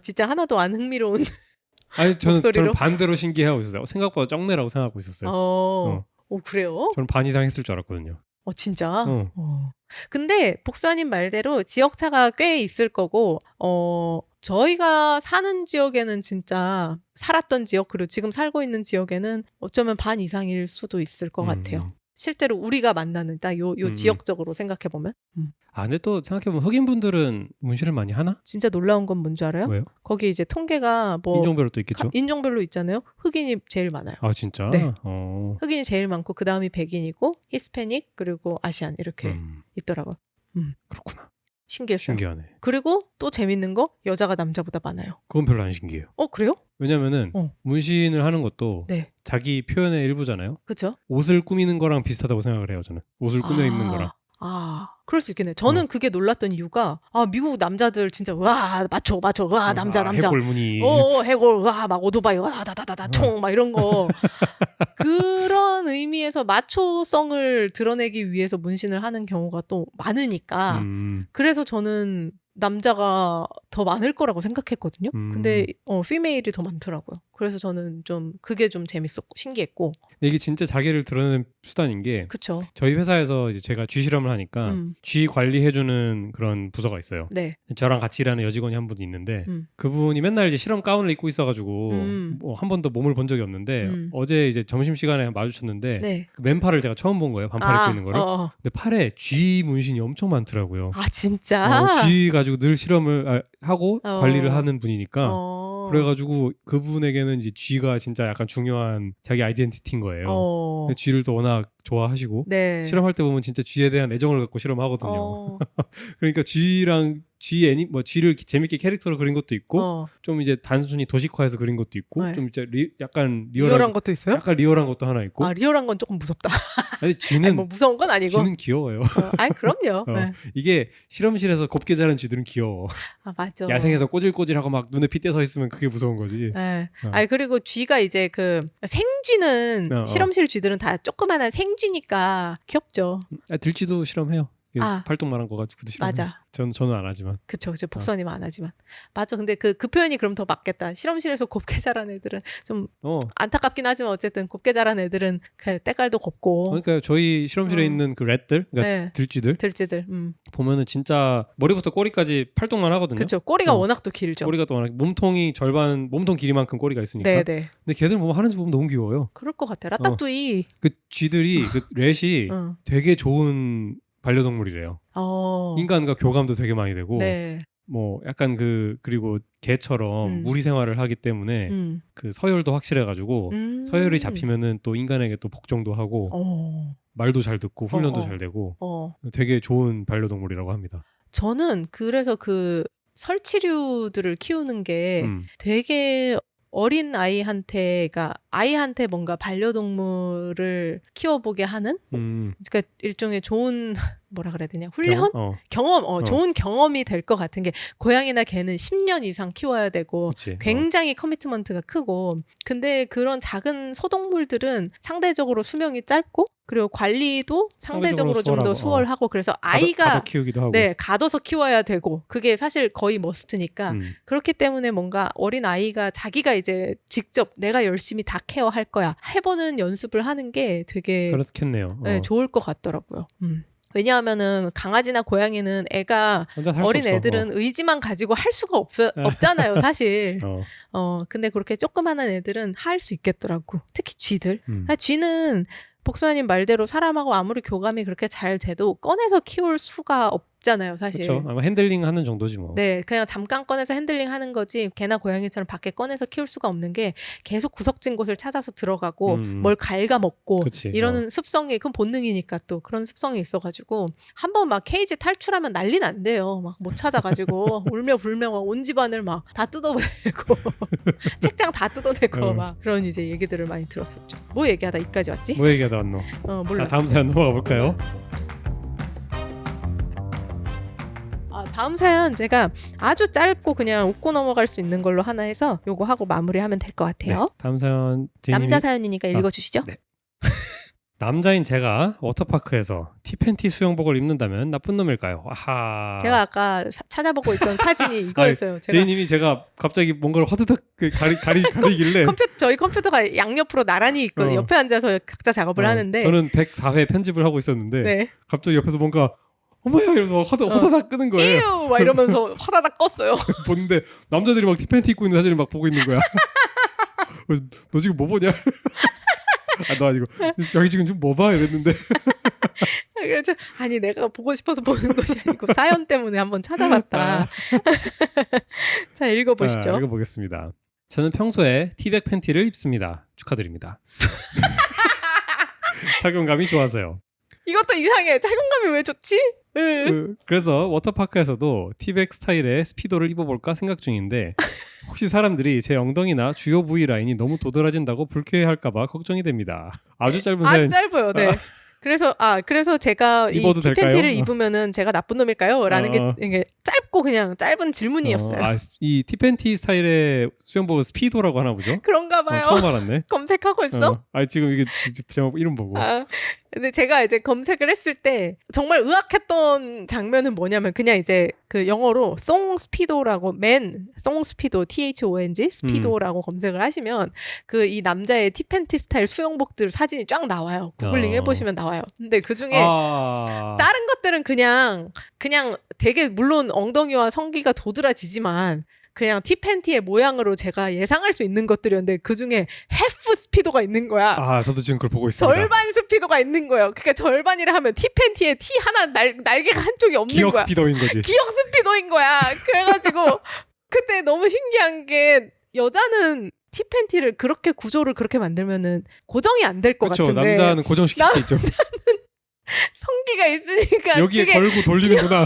S2: 진짜 하나도 안 흥미로운.
S1: 아니 저는 반대로 신기해하고 있었어요. 생각보다 적네라고 생각하고 있었어요.
S2: 그래요?
S1: 저는 반 이상 했을 줄 알았거든요.
S2: 진짜? 근데 복수아님 말대로 지역차가 꽤 있을 거고 저희가 사는 지역에는 진짜 살았던 지역 그리고 지금 살고 있는 지역에는 어쩌면 반 이상일 수도 있을 것 같아요. 실제로 우리가 만나는 딱 요 지역적으로 생각해보면.
S1: 근데 또 생각해보면 흑인분들은 문신을 많이 하나?
S2: 진짜 놀라운 건 뭔지 알아요?
S1: 왜요?
S2: 거기 이제 통계가 뭐
S1: 인종별로 또 있겠죠?
S2: 인종별로 있잖아요. 흑인이 제일 많아요.
S1: 진짜?
S2: 네. 흑인이 제일 많고 그 다음이 백인이고 히스패닉 그리고 아시안 이렇게 있더라고요.
S1: 그렇구나.
S2: 신기했어요.
S1: 신기하네.
S2: 그리고 또 재밌는 거 여자가 남자보다 많아요.
S1: 그건 별로 안 신기해요.
S2: 그래요?
S1: 왜냐면은 문신을 하는 것도 자기 표현의 일부잖아요.
S2: 그렇죠.
S1: 옷을 꾸미는 거랑 비슷하다고 생각을 해요. 저는 옷을 꾸며 입는 거랑.
S2: 그럴 수 있겠네. 저는 그게 놀랐던 이유가 미국 남자들 진짜 와 마초 와 남자
S1: 해골무늬
S2: 해골 와 막 오토바이 와 다다다다 총 막 이런 거 그런 의미에서 마초성을 드러내기 위해서 문신을 하는 경우가 또 많으니까 그래서 저는 남자가 더 많을 거라고 생각했거든요. 근데 피메일이 더 많더라고요. 그래서 저는 좀 그게 좀 재밌었고 신기했고.
S1: 근데 이게 진짜 자기를 드러내는 수단인 게
S2: 그쵸.
S1: 저희 회사에서 이제 제가 쥐 실험을 하니까 쥐 관리해주는 그런 부서가 있어요.
S2: 네.
S1: 저랑 같이 일하는 여직원이 한 분이 있는데 그분이 맨날 이제 실험 가운을 입고 있어가지고 뭐 한 번도 몸을 본 적이 없는데 어제 이제 점심시간에 마주쳤는데
S2: 네.
S1: 그 맨팔을 제가 처음 본 거예요. 반팔 입고 있는 거를. 근데 팔에 쥐 문신이 엄청 많더라고요.
S2: 진짜?
S1: 쥐 가지고 늘 실험을 하고 관리를 하는 분이니까 그래가지고 그분에게는 이제 쥐가 진짜 약간 중요한 자기 아이덴티티인 거예요. 쥐를 또 워낙 좋아하시고
S2: 네.
S1: 실험할 때 보면 진짜 쥐에 대한 애정을 갖고 실험하거든요. 그러니까 쥐랑 쥐를 재밌게 캐릭터로 그린 것도 있고 좀 이제 단순히 도식화해서 그린 것도 있고 좀 이제 약간
S2: 리얼한 것도 있어요?
S1: 약간 리얼한 것도 하나 있고.
S2: 리얼한 건 조금 무섭다.
S1: 아니 쥐는
S2: 뭐 무서운 건 아니고.
S1: 쥐는 귀여워요.
S2: 그럼요. 네.
S1: 이게 실험실에서 곱게 자란 쥐들은 귀여워.
S2: 맞아.
S1: 야생에서 꼬질꼬질하고 막 눈에 핏대 서 있으면 그게 무서운 거지.
S2: 네. 그리고 쥐가 이제 그 생쥐는 실험실 쥐들은 다 조그만한 생쥐니까 귀엽죠.
S1: 들쥐도 실험해요. 팔뚝만한 거 가지고도 실험해요.
S2: 맞아.
S1: 저는 안 하지만.
S2: 그쵸. 복수아님은 안 하지만. 맞아. 근데 그 표현이 그럼 더 맞겠다. 실험실에서 곱게 자란 애들은 좀 안타깝긴 하지만 어쨌든 곱게 자란 애들은 그 때깔도 곱고.
S1: 그러니까 저희 실험실에 있는 그 랫들, 그러니까 들쥐들 보면은 진짜 머리부터 꼬리까지 팔뚝만 하거든요.
S2: 그렇죠. 꼬리가 워낙 또 길죠.
S1: 꼬리가 또 워낙 몸통 길이만큼 꼬리가 있으니까.
S2: 네네.
S1: 근데 걔들 보면 하는 거 보면 너무 귀여워요.
S2: 그럴 것 같아. 라따뚜이.
S1: 그 쥐들이 그 랫이 되게 좋은 반려동물이래요. 인간과 교감도 되게 많이 되고,
S2: 네.
S1: 뭐 약간 그리고 개처럼 무리 생활을 하기 때문에 그 서열도 확실해가지고 서열이 잡히면은 또 인간에게 또 복종도 하고 말도 잘 듣고 훈련도 잘 되고 되게 좋은 반려동물이라고 합니다.
S2: 저는 그래서 그 설치류들을 키우는 게 되게 어린 아이한테 뭔가 반려동물을 키워보게 하는 그러니까 일종의 좋은 뭐라 그래야 되냐 훈련? 경험? 좋은 경험이 될 것 같은 게 고양이나 개는 10년 이상 키워야 되고
S1: 그치,
S2: 굉장히 커미트먼트가 크고 근데 그런 작은 소동물들은 상대적으로 수명이 짧고 그리고 관리도 상대적으로 좀 더 수월하고 그래서 아이가
S1: 가둬 키우기도 하고
S2: 가둬서 키워야 되고 그게 사실 거의 머스트니까 그렇기 때문에 뭔가 어린 아이가 자기가 이제 직접 내가 열심히 다 케어할 거야 해보는 연습을 하는 게 되게
S1: 그렇겠네요.
S2: 네, 좋을 것 같더라고요. 왜냐하면은 강아지나 고양이는 애가 어린 애들은 의지만 가지고 할 수가 없잖아요, 사실. 근데 그렇게 조그마한 애들은 할 수 있겠더라고. 특히 쥐들. 쥐는 복수아님 말대로 사람하고 아무리 교감이 그렇게 잘 돼도 꺼내서 키울 수가 없잖아요, 사실.
S1: 그렇죠. 아마 핸들링 하는 정도지 뭐.
S2: 네, 그냥 잠깐 꺼내서 핸들링 하는 거지 개나 고양이처럼 밖에 꺼내서 키울 수가 없는 게 계속 구석진 곳을 찾아서 들어가고 뭘 갉아먹고 이러는 습성이 그건 본능이니까 또 그런 습성이 있어가지고 한번 막 케이지 탈출하면 난리 난대요. 막 못 찾아가지고 울며 불며 온 집안을 막 다 뜯어내고 책장 다 뜯어내고 막 그런 이제 얘기들을 많이 들었었죠. 뭐 얘기하다 이까지 왔지?
S1: 뭐 얘기하다 왔노?
S2: 몰라.
S1: 자, 다음 사연 넘어가 볼까요?
S2: 다음 사연 제가 아주 짧고 그냥 웃고 넘어갈 수 있는 걸로 하나 해서 요거 하고 마무리하면 될 것 같아요.
S1: 네, 다음 사연
S2: 남자 사연이니까 읽어주시죠.
S1: 네. 남자인 제가 워터파크에서 티팬티 수영복을 입는다면 나쁜 놈일까요? 아하.
S2: 제가 아까 찾아보고 있던 사진이 이거였어요.
S1: 제이님이 제가 갑자기 뭔가를 화드득 가리길래
S2: 저희 컴퓨터가 양옆으로 나란히 있거든요. 옆에 앉아서 각자 작업을 하는데
S1: 저는 104회 편집을 하고 있었는데 갑자기 옆에서 뭔가 어머야 이러면서 화다닥 끄는 거예요.
S2: 에휴 막 이러면서 화다닥 껐어요.
S1: 보는데 남자들이 막 티팬티 입고 있는 사진을 막 보고 있는 거야. 그래서 너 지금 뭐 보냐? 너 아니고 자기 지금 좀 뭐 봐? 이랬는데
S2: 그래서 아니 내가 보고 싶어서 보는 것이 아니고 사연 때문에 한번 찾아봤다. 자 읽어보시죠.
S1: 읽어보겠습니다. 저는 평소에 티백 팬티를 입습니다. 축하드립니다. 착용감이 좋아서요.
S2: 이것도 이상해. 착용감이 왜 좋지?
S1: 그래서 워터파크에서도 티백 스타일의 스피도를 입어볼까 생각 중인데 혹시 사람들이 제 엉덩이나 주요 부위 라인이 너무 도드라진다고 불쾌해할까봐 걱정이 됩니다. 아주 짧은 사연.
S2: 아주 짧아요. 네. 그래서 제가 이
S1: 입어도
S2: 티팬티를
S1: 될까요?
S2: 입으면은 제가 나쁜 놈일까요? 라는 게 이게 짧고 그냥 짧은 질문이었어요.
S1: 이 티팬티 스타일의 수영복은 스피도라고 하나 보죠?
S2: 그런가 봐요.
S1: 처음 알았네.
S2: 검색하고 있어?
S1: 지금 이게 제목 이름 보고.
S2: 근데 제가 이제 검색을 했을 때 정말 의아했던 장면은 뭐냐면 그냥 이제 그 영어로 송 스피도라고 송 스피도 THONG 스피도라고 검색을 하시면 그 이 남자의 티팬티 스타일 수영복들 사진이 쫙 나와요. 구글링 해보시면 나와요. 근데 그 중에 다른 것들은 그냥 되게 물론 엉덩이와 성기가 도드라지지만 그냥 티팬티의 모양으로 제가 예상할 수 있는 것들이었는데 그 중에 해프 스피도가 있는 거야.
S1: 저도 지금 그걸 보고 있습니다.
S2: 절반 스피도가 있는 거예요. 그러니까 절반이라 하면 티팬티에 티 하나 날개가 한쪽이 없는
S1: 기억
S2: 거야.
S1: 스피도인 거지.
S2: 기억 스피도인 거야. 그래가지고 그때 너무 신기한 게 여자는 티팬티를 그렇게 구조를 그렇게 만들면은 고정이 안 될 것 같은데
S1: 남자는 고정시킬 수 있죠.
S2: 남자는 성기가 있으니까
S1: 여기에 걸고 돌리는구나.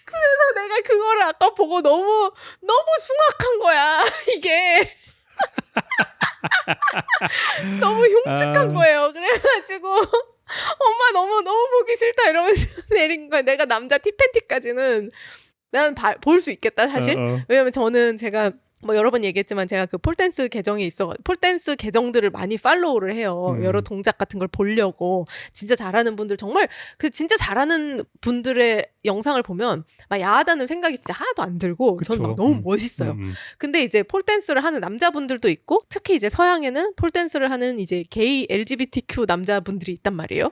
S2: 그래서 내가 그거를 아까 보고 너무 숭악한 거야. 이게 너무 흉측한 거예요. 그래가지고 엄마 너무 보기 싫다 이러면서 내린 거야. 내가 남자 티팬티까지는 난 볼 수 있겠다 사실. 왜냐면 저는 제가 뭐 여러 번 얘기했지만 제가 그 폴댄스 계정이 폴댄스 계정들을 많이 팔로우를 해요. 여러 동작 같은 걸 보려고. 진짜 잘하는 분들 정말 그 진짜 잘하는 분들의 영상을 보면 막 야하다는 생각이 진짜 하나도 안 들고 저는 막 너무 멋있어요. 근데 이제 폴댄스를 하는 남자분들도 있고 특히 이제 서양에는 폴댄스를 하는 이제 게이 LGBTQ 남자분들이 있단 말이에요.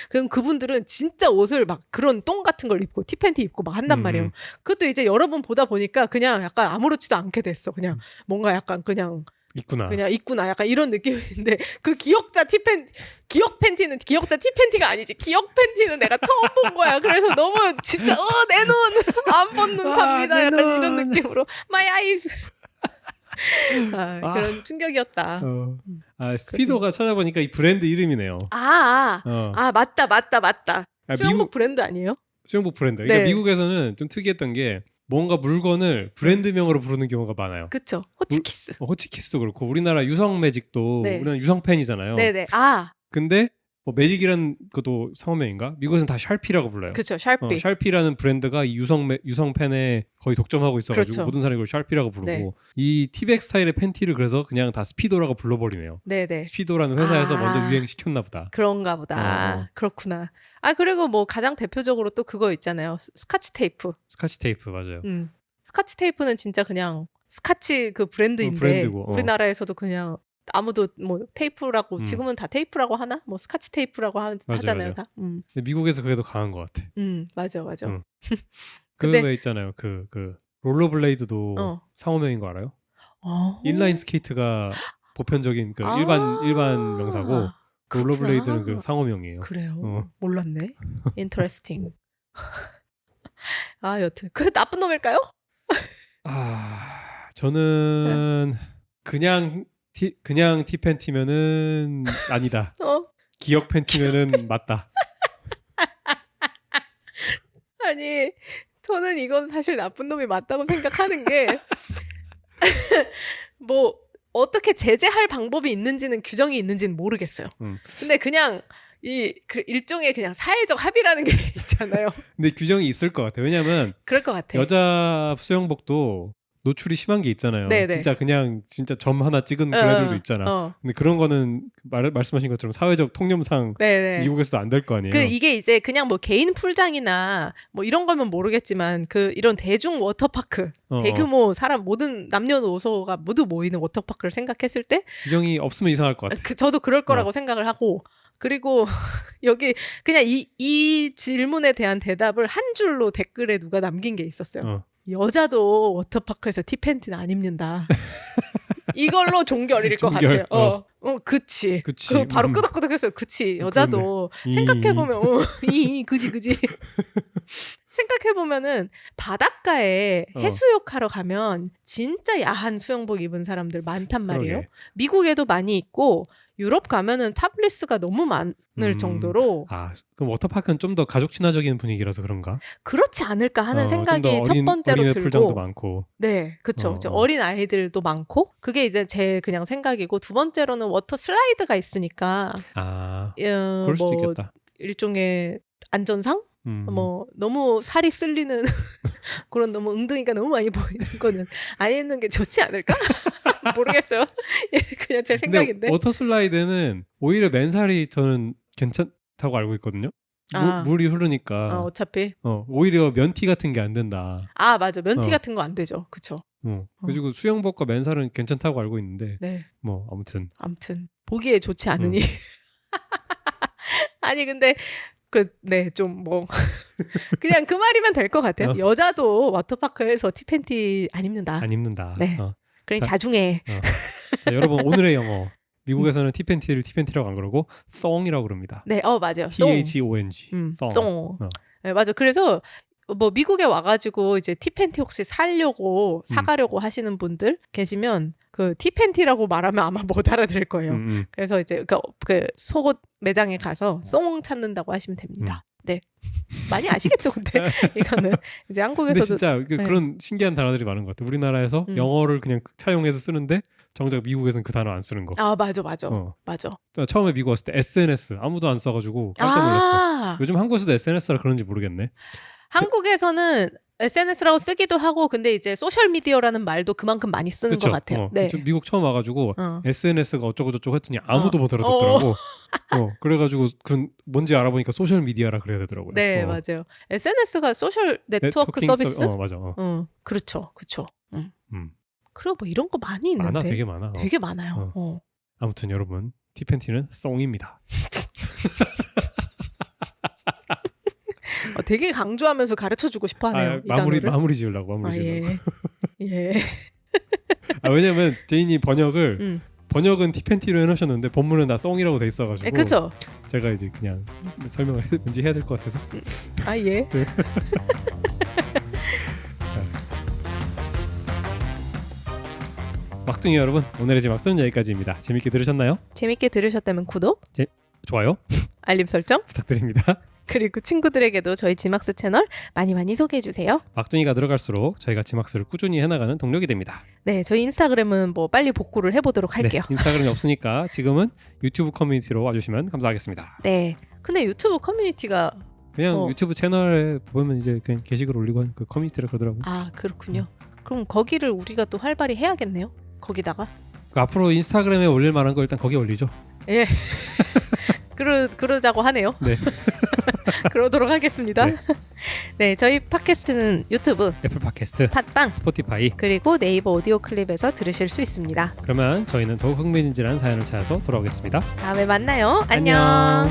S2: 그럼 그분들은 진짜 옷을 막 그런 똥 같은 걸 입고 티팬티 입고 막 한단 말이에요. 그것도 이제 여러 번 보다 보니까 그냥 약간 아무렇지도 않게 됐어. 그냥 뭔가 약간 그냥 있구나 약간 이런 느낌인데 그 기억자 티팬티가 아니지. 기억 팬티는 내가 처음 본 거야. 그래서 너무 진짜 내 눈 안 본 눈 삽니다. 약간 이런 느낌으로 My eyes. 그런 충격이었다.
S1: 스피도가 찾아보니까 이 브랜드 이름이네요.
S2: 맞다. 수영복 브랜드 아니에요?
S1: 수영복 브랜드. 그러니까 미국에서는 좀 특이했던 게 뭔가 물건을 브랜드명으로 부르는 경우가 많아요.
S2: 그쵸. 호치키스.
S1: 호치키스도 그렇고 우리나라 유성 매직도 우리는 유성 펜이잖아요.
S2: 네네.
S1: 근데 매직이라는 것도 상호명인가? 미국에서는 다 샬피라고 불러요.
S2: 그렇죠. 샬피.
S1: 샬피라는 브랜드가 이 유성 펜에 거의 독점하고 있어가지고
S2: 그렇죠.
S1: 모든 사람이 그걸 샬피라고 부르고 이 티백 스타일의 팬티를 그래서 그냥 다 스피도라고 불러버리네요.
S2: 네네.
S1: 스피도라는 회사에서 먼저 유행시켰나 보다.
S2: 그런가 보다. 그렇구나. 그리고 뭐 가장 대표적으로 또 그거 있잖아요. 스카치 테이프.
S1: 스카치 테이프 맞아요.
S2: 스카치 테이프는 진짜 그냥 스카치 그 브랜드인데
S1: 브랜드고,
S2: 우리나라에서도 그냥 아무도 뭐 테이프라고 지금은 다 테이프라고 하나? 뭐 스카치 테이프라고 하잖아요.
S1: 맞아.
S2: 다.
S1: 근데 미국에서 그게 더 강한 것 같아.
S2: 맞아.
S1: 왜 있잖아요. 그 롤러블레이드도 상호명인 거 알아요? 인라인 스케이트가 보편적인 그 일반 명사고 롤러블레이드는 그 상호명이에요.
S2: 그래요? 몰랐네. 인터레스팅. 여튼 그 나쁜 놈일까요?
S1: 저는 그냥 티팬티면은 아니다. 기억 팬티면은 맞다.
S2: 아니 저는 이건 사실 나쁜 놈이 맞다고 생각하는 게 뭐 어떻게 제재할 방법이 있는지는 규정이 있는지는 모르겠어요. 근데 그냥 그 일종의 그냥 사회적 합의라는 게 있잖아요.
S1: 근데 규정이 있을 것 같아요. 왜냐면
S2: 그럴 것 같아.
S1: 여자 수영복도 노출이 심한 게 있잖아요.
S2: 네네.
S1: 진짜 점 하나 찍은 브랜드도 있잖아. 근데 그런 거는 말씀하신 것처럼 사회적 통념상 미국에서도 안 될 거 아니에요.
S2: 이게 이제 그냥 뭐 개인 풀장이나 뭐 이런 거면 모르겠지만 이런 대중 워터파크, 대규모 사람 모든 남녀노소가 모두 모이는 워터파크를 생각했을 때
S1: 규정이 없으면 이상할 것 같아.
S2: 저도 그럴 거라고 생각을 하고 그리고 여기 그냥 이 질문에 대한 대답을 한 줄로 댓글에 누가 남긴 게 있었어요. 여자도 워터파크에서 티팬티는 안 입는다. 이걸로 종결일 것 같아요. 그치. 바로 끄덕끄덕했어요. 그치. 여자도 생각해보면 그지. 생각해보면은 바닷가에 해수욕하러 가면 진짜 야한 수영복 입은 사람들 많단 말이에요.
S1: 그러게.
S2: 미국에도 많이 있고 유럽 가면은 타블리스가 너무 많을 정도로.
S1: 아, 그럼 워터파크는 좀 더 가족 친화적인 분위기라서 그런가?
S2: 그렇지 않을까 하는 생각이 첫 번째로
S1: 어린애
S2: 들고.
S1: 풀장도 많고.
S2: 네, 그렇죠. 어린 아이들도 많고 그게 이제 제 그냥 생각이고, 두 번째로는 워터 슬라이드가 있으니까.
S1: 그럴 수도 있겠다.
S2: 일종의 안전상? 뭐 너무 살이 쓸리는 그런 너무 엉덩이가 너무 많이 보이는 거는 안 있는 게 좋지 않을까? 모르겠어요. 그냥 제 생각인데.
S1: 근데 워터 슬라이드는 오히려 맨살이 저는 괜찮다고 알고 있거든요. 물이 흐르니까.
S2: 어차피.
S1: 오히려 면티 같은 게 안 된다.
S2: 아, 맞아. 면티 같은 거 안 되죠. 그쵸.
S1: 그리고 수영복과 맨살은 괜찮다고 알고 있는데.
S2: 네.
S1: 뭐 아무튼
S2: 보기에 좋지 않으니. 아니 근데 좀 뭐 그냥 그 말이면 될 것 같아요. 여자도 워터파크에서 티팬티 안 입는다.
S1: 네.
S2: 그러니 자중해.
S1: 자, 여러분 오늘의 영어. 미국에서는 티팬티를 티팬티라고 안 그러고 thong이라고 그럽니다.
S2: 네, 맞아요.
S1: THONG.
S2: thong. 네, 맞아. 그래서 뭐 미국에 와가지고 이제 티팬티 혹시 사가려고 하시는 분들 계시면 그 티팬티라고 말하면 아마 못 알아들을 거예요. 그래서 이제 그 속옷 매장에 가서 송 찾는다고 하시면 됩니다. 네, 많이 아시겠죠, 근데 이거는 이제 한국에서도.
S1: 근데 진짜 그런 신기한 단어들이 많은 것 같아요. 우리나라에서 영어를 그냥 차용해서 쓰는데 정작 미국에서는 그 단어 안 쓰는 거.
S2: 아, 맞아.
S1: 처음에 미국 왔을 때 SNS 아무도 안 써가지고 깜짝 놀랐어. 요즘 한국에서도 SNS라 그런지 모르겠네.
S2: 한국에서는 SNS라고 쓰기도 하고, 근데 이제 소셜미디어라는 말도 그만큼 많이 쓰는 것 같아요. 네.
S1: 미국 처음 와가지고 SNS가 어쩌고 저쩌고 했더니 아무도 못 알아듣더라고. 그래가지고 뭔지 알아보니까 소셜미디어라 그래야 되더라고요.
S2: 네, 맞아요. SNS가 소셜 네트워크 서비스?
S1: 맞아.
S2: 그렇죠. 그리고 뭐 이런 거 많이 있는데.
S1: 되게 많아.
S2: 되게 많아요.
S1: 아무튼 여러분, 티팬티는 thong입니다.
S2: 되게 강조하면서 가르쳐주고 싶어하네요.
S1: 마무리 지으려고 마무리 지으려고.
S2: 예.
S1: 왜냐면 제인이 번역은 티팬티로 해놓으셨는데 본문은 다 thong이라고 돼 있어가지고.
S2: 그렇죠.
S1: 제가 이제 그냥 설명을 왠지 해야 될 것 같아서.
S2: 예.
S1: 네. 막둥이 여러분, 오늘의 지막스는 여기까지입니다. 재밌게 들으셨나요?
S2: 재밌게 들으셨다면 구독,
S1: 좋아요,
S2: 알림 설정
S1: 부탁드립니다.
S2: 그리고 친구들에게도 저희 지막스 채널 많이 소개해주세요.
S1: 막둥이가 늘어갈수록 저희가 지막스를 꾸준히 해나가는 동력이 됩니다.
S2: 네, 저희 인스타그램은 뭐 빨리 복구를 해보도록 할게요.
S1: 네, 인스타그램이 없으니까 지금은 유튜브 커뮤니티로 와주시면 감사하겠습니다.
S2: 네, 근데 유튜브 커뮤니티가
S1: 그냥 유튜브 채널에 보면 이제 그냥 게시글 올리고 하는 그 커뮤니티라 그러더라고요.
S2: 아, 그렇군요. 그럼 거기를 우리가 또 활발히 해야겠네요. 거기다가
S1: 앞으로 인스타그램에 올릴 만한 거 일단 거기에 올리죠.
S2: 예. 그러자고 하네요.
S1: 네.
S2: 그러도록 하겠습니다.
S1: 네.
S2: 네, 저희 팟캐스트는 유튜브,
S1: 애플 팟캐스트,
S2: 팟빵,
S1: 스포티파이,
S2: 그리고 네이버 오디오 클립에서 들으실 수 있습니다.
S1: 그러면 저희는 더욱 흥미진진한 사연을 찾아서 돌아오겠습니다.
S2: 다음에 만나요. 안녕.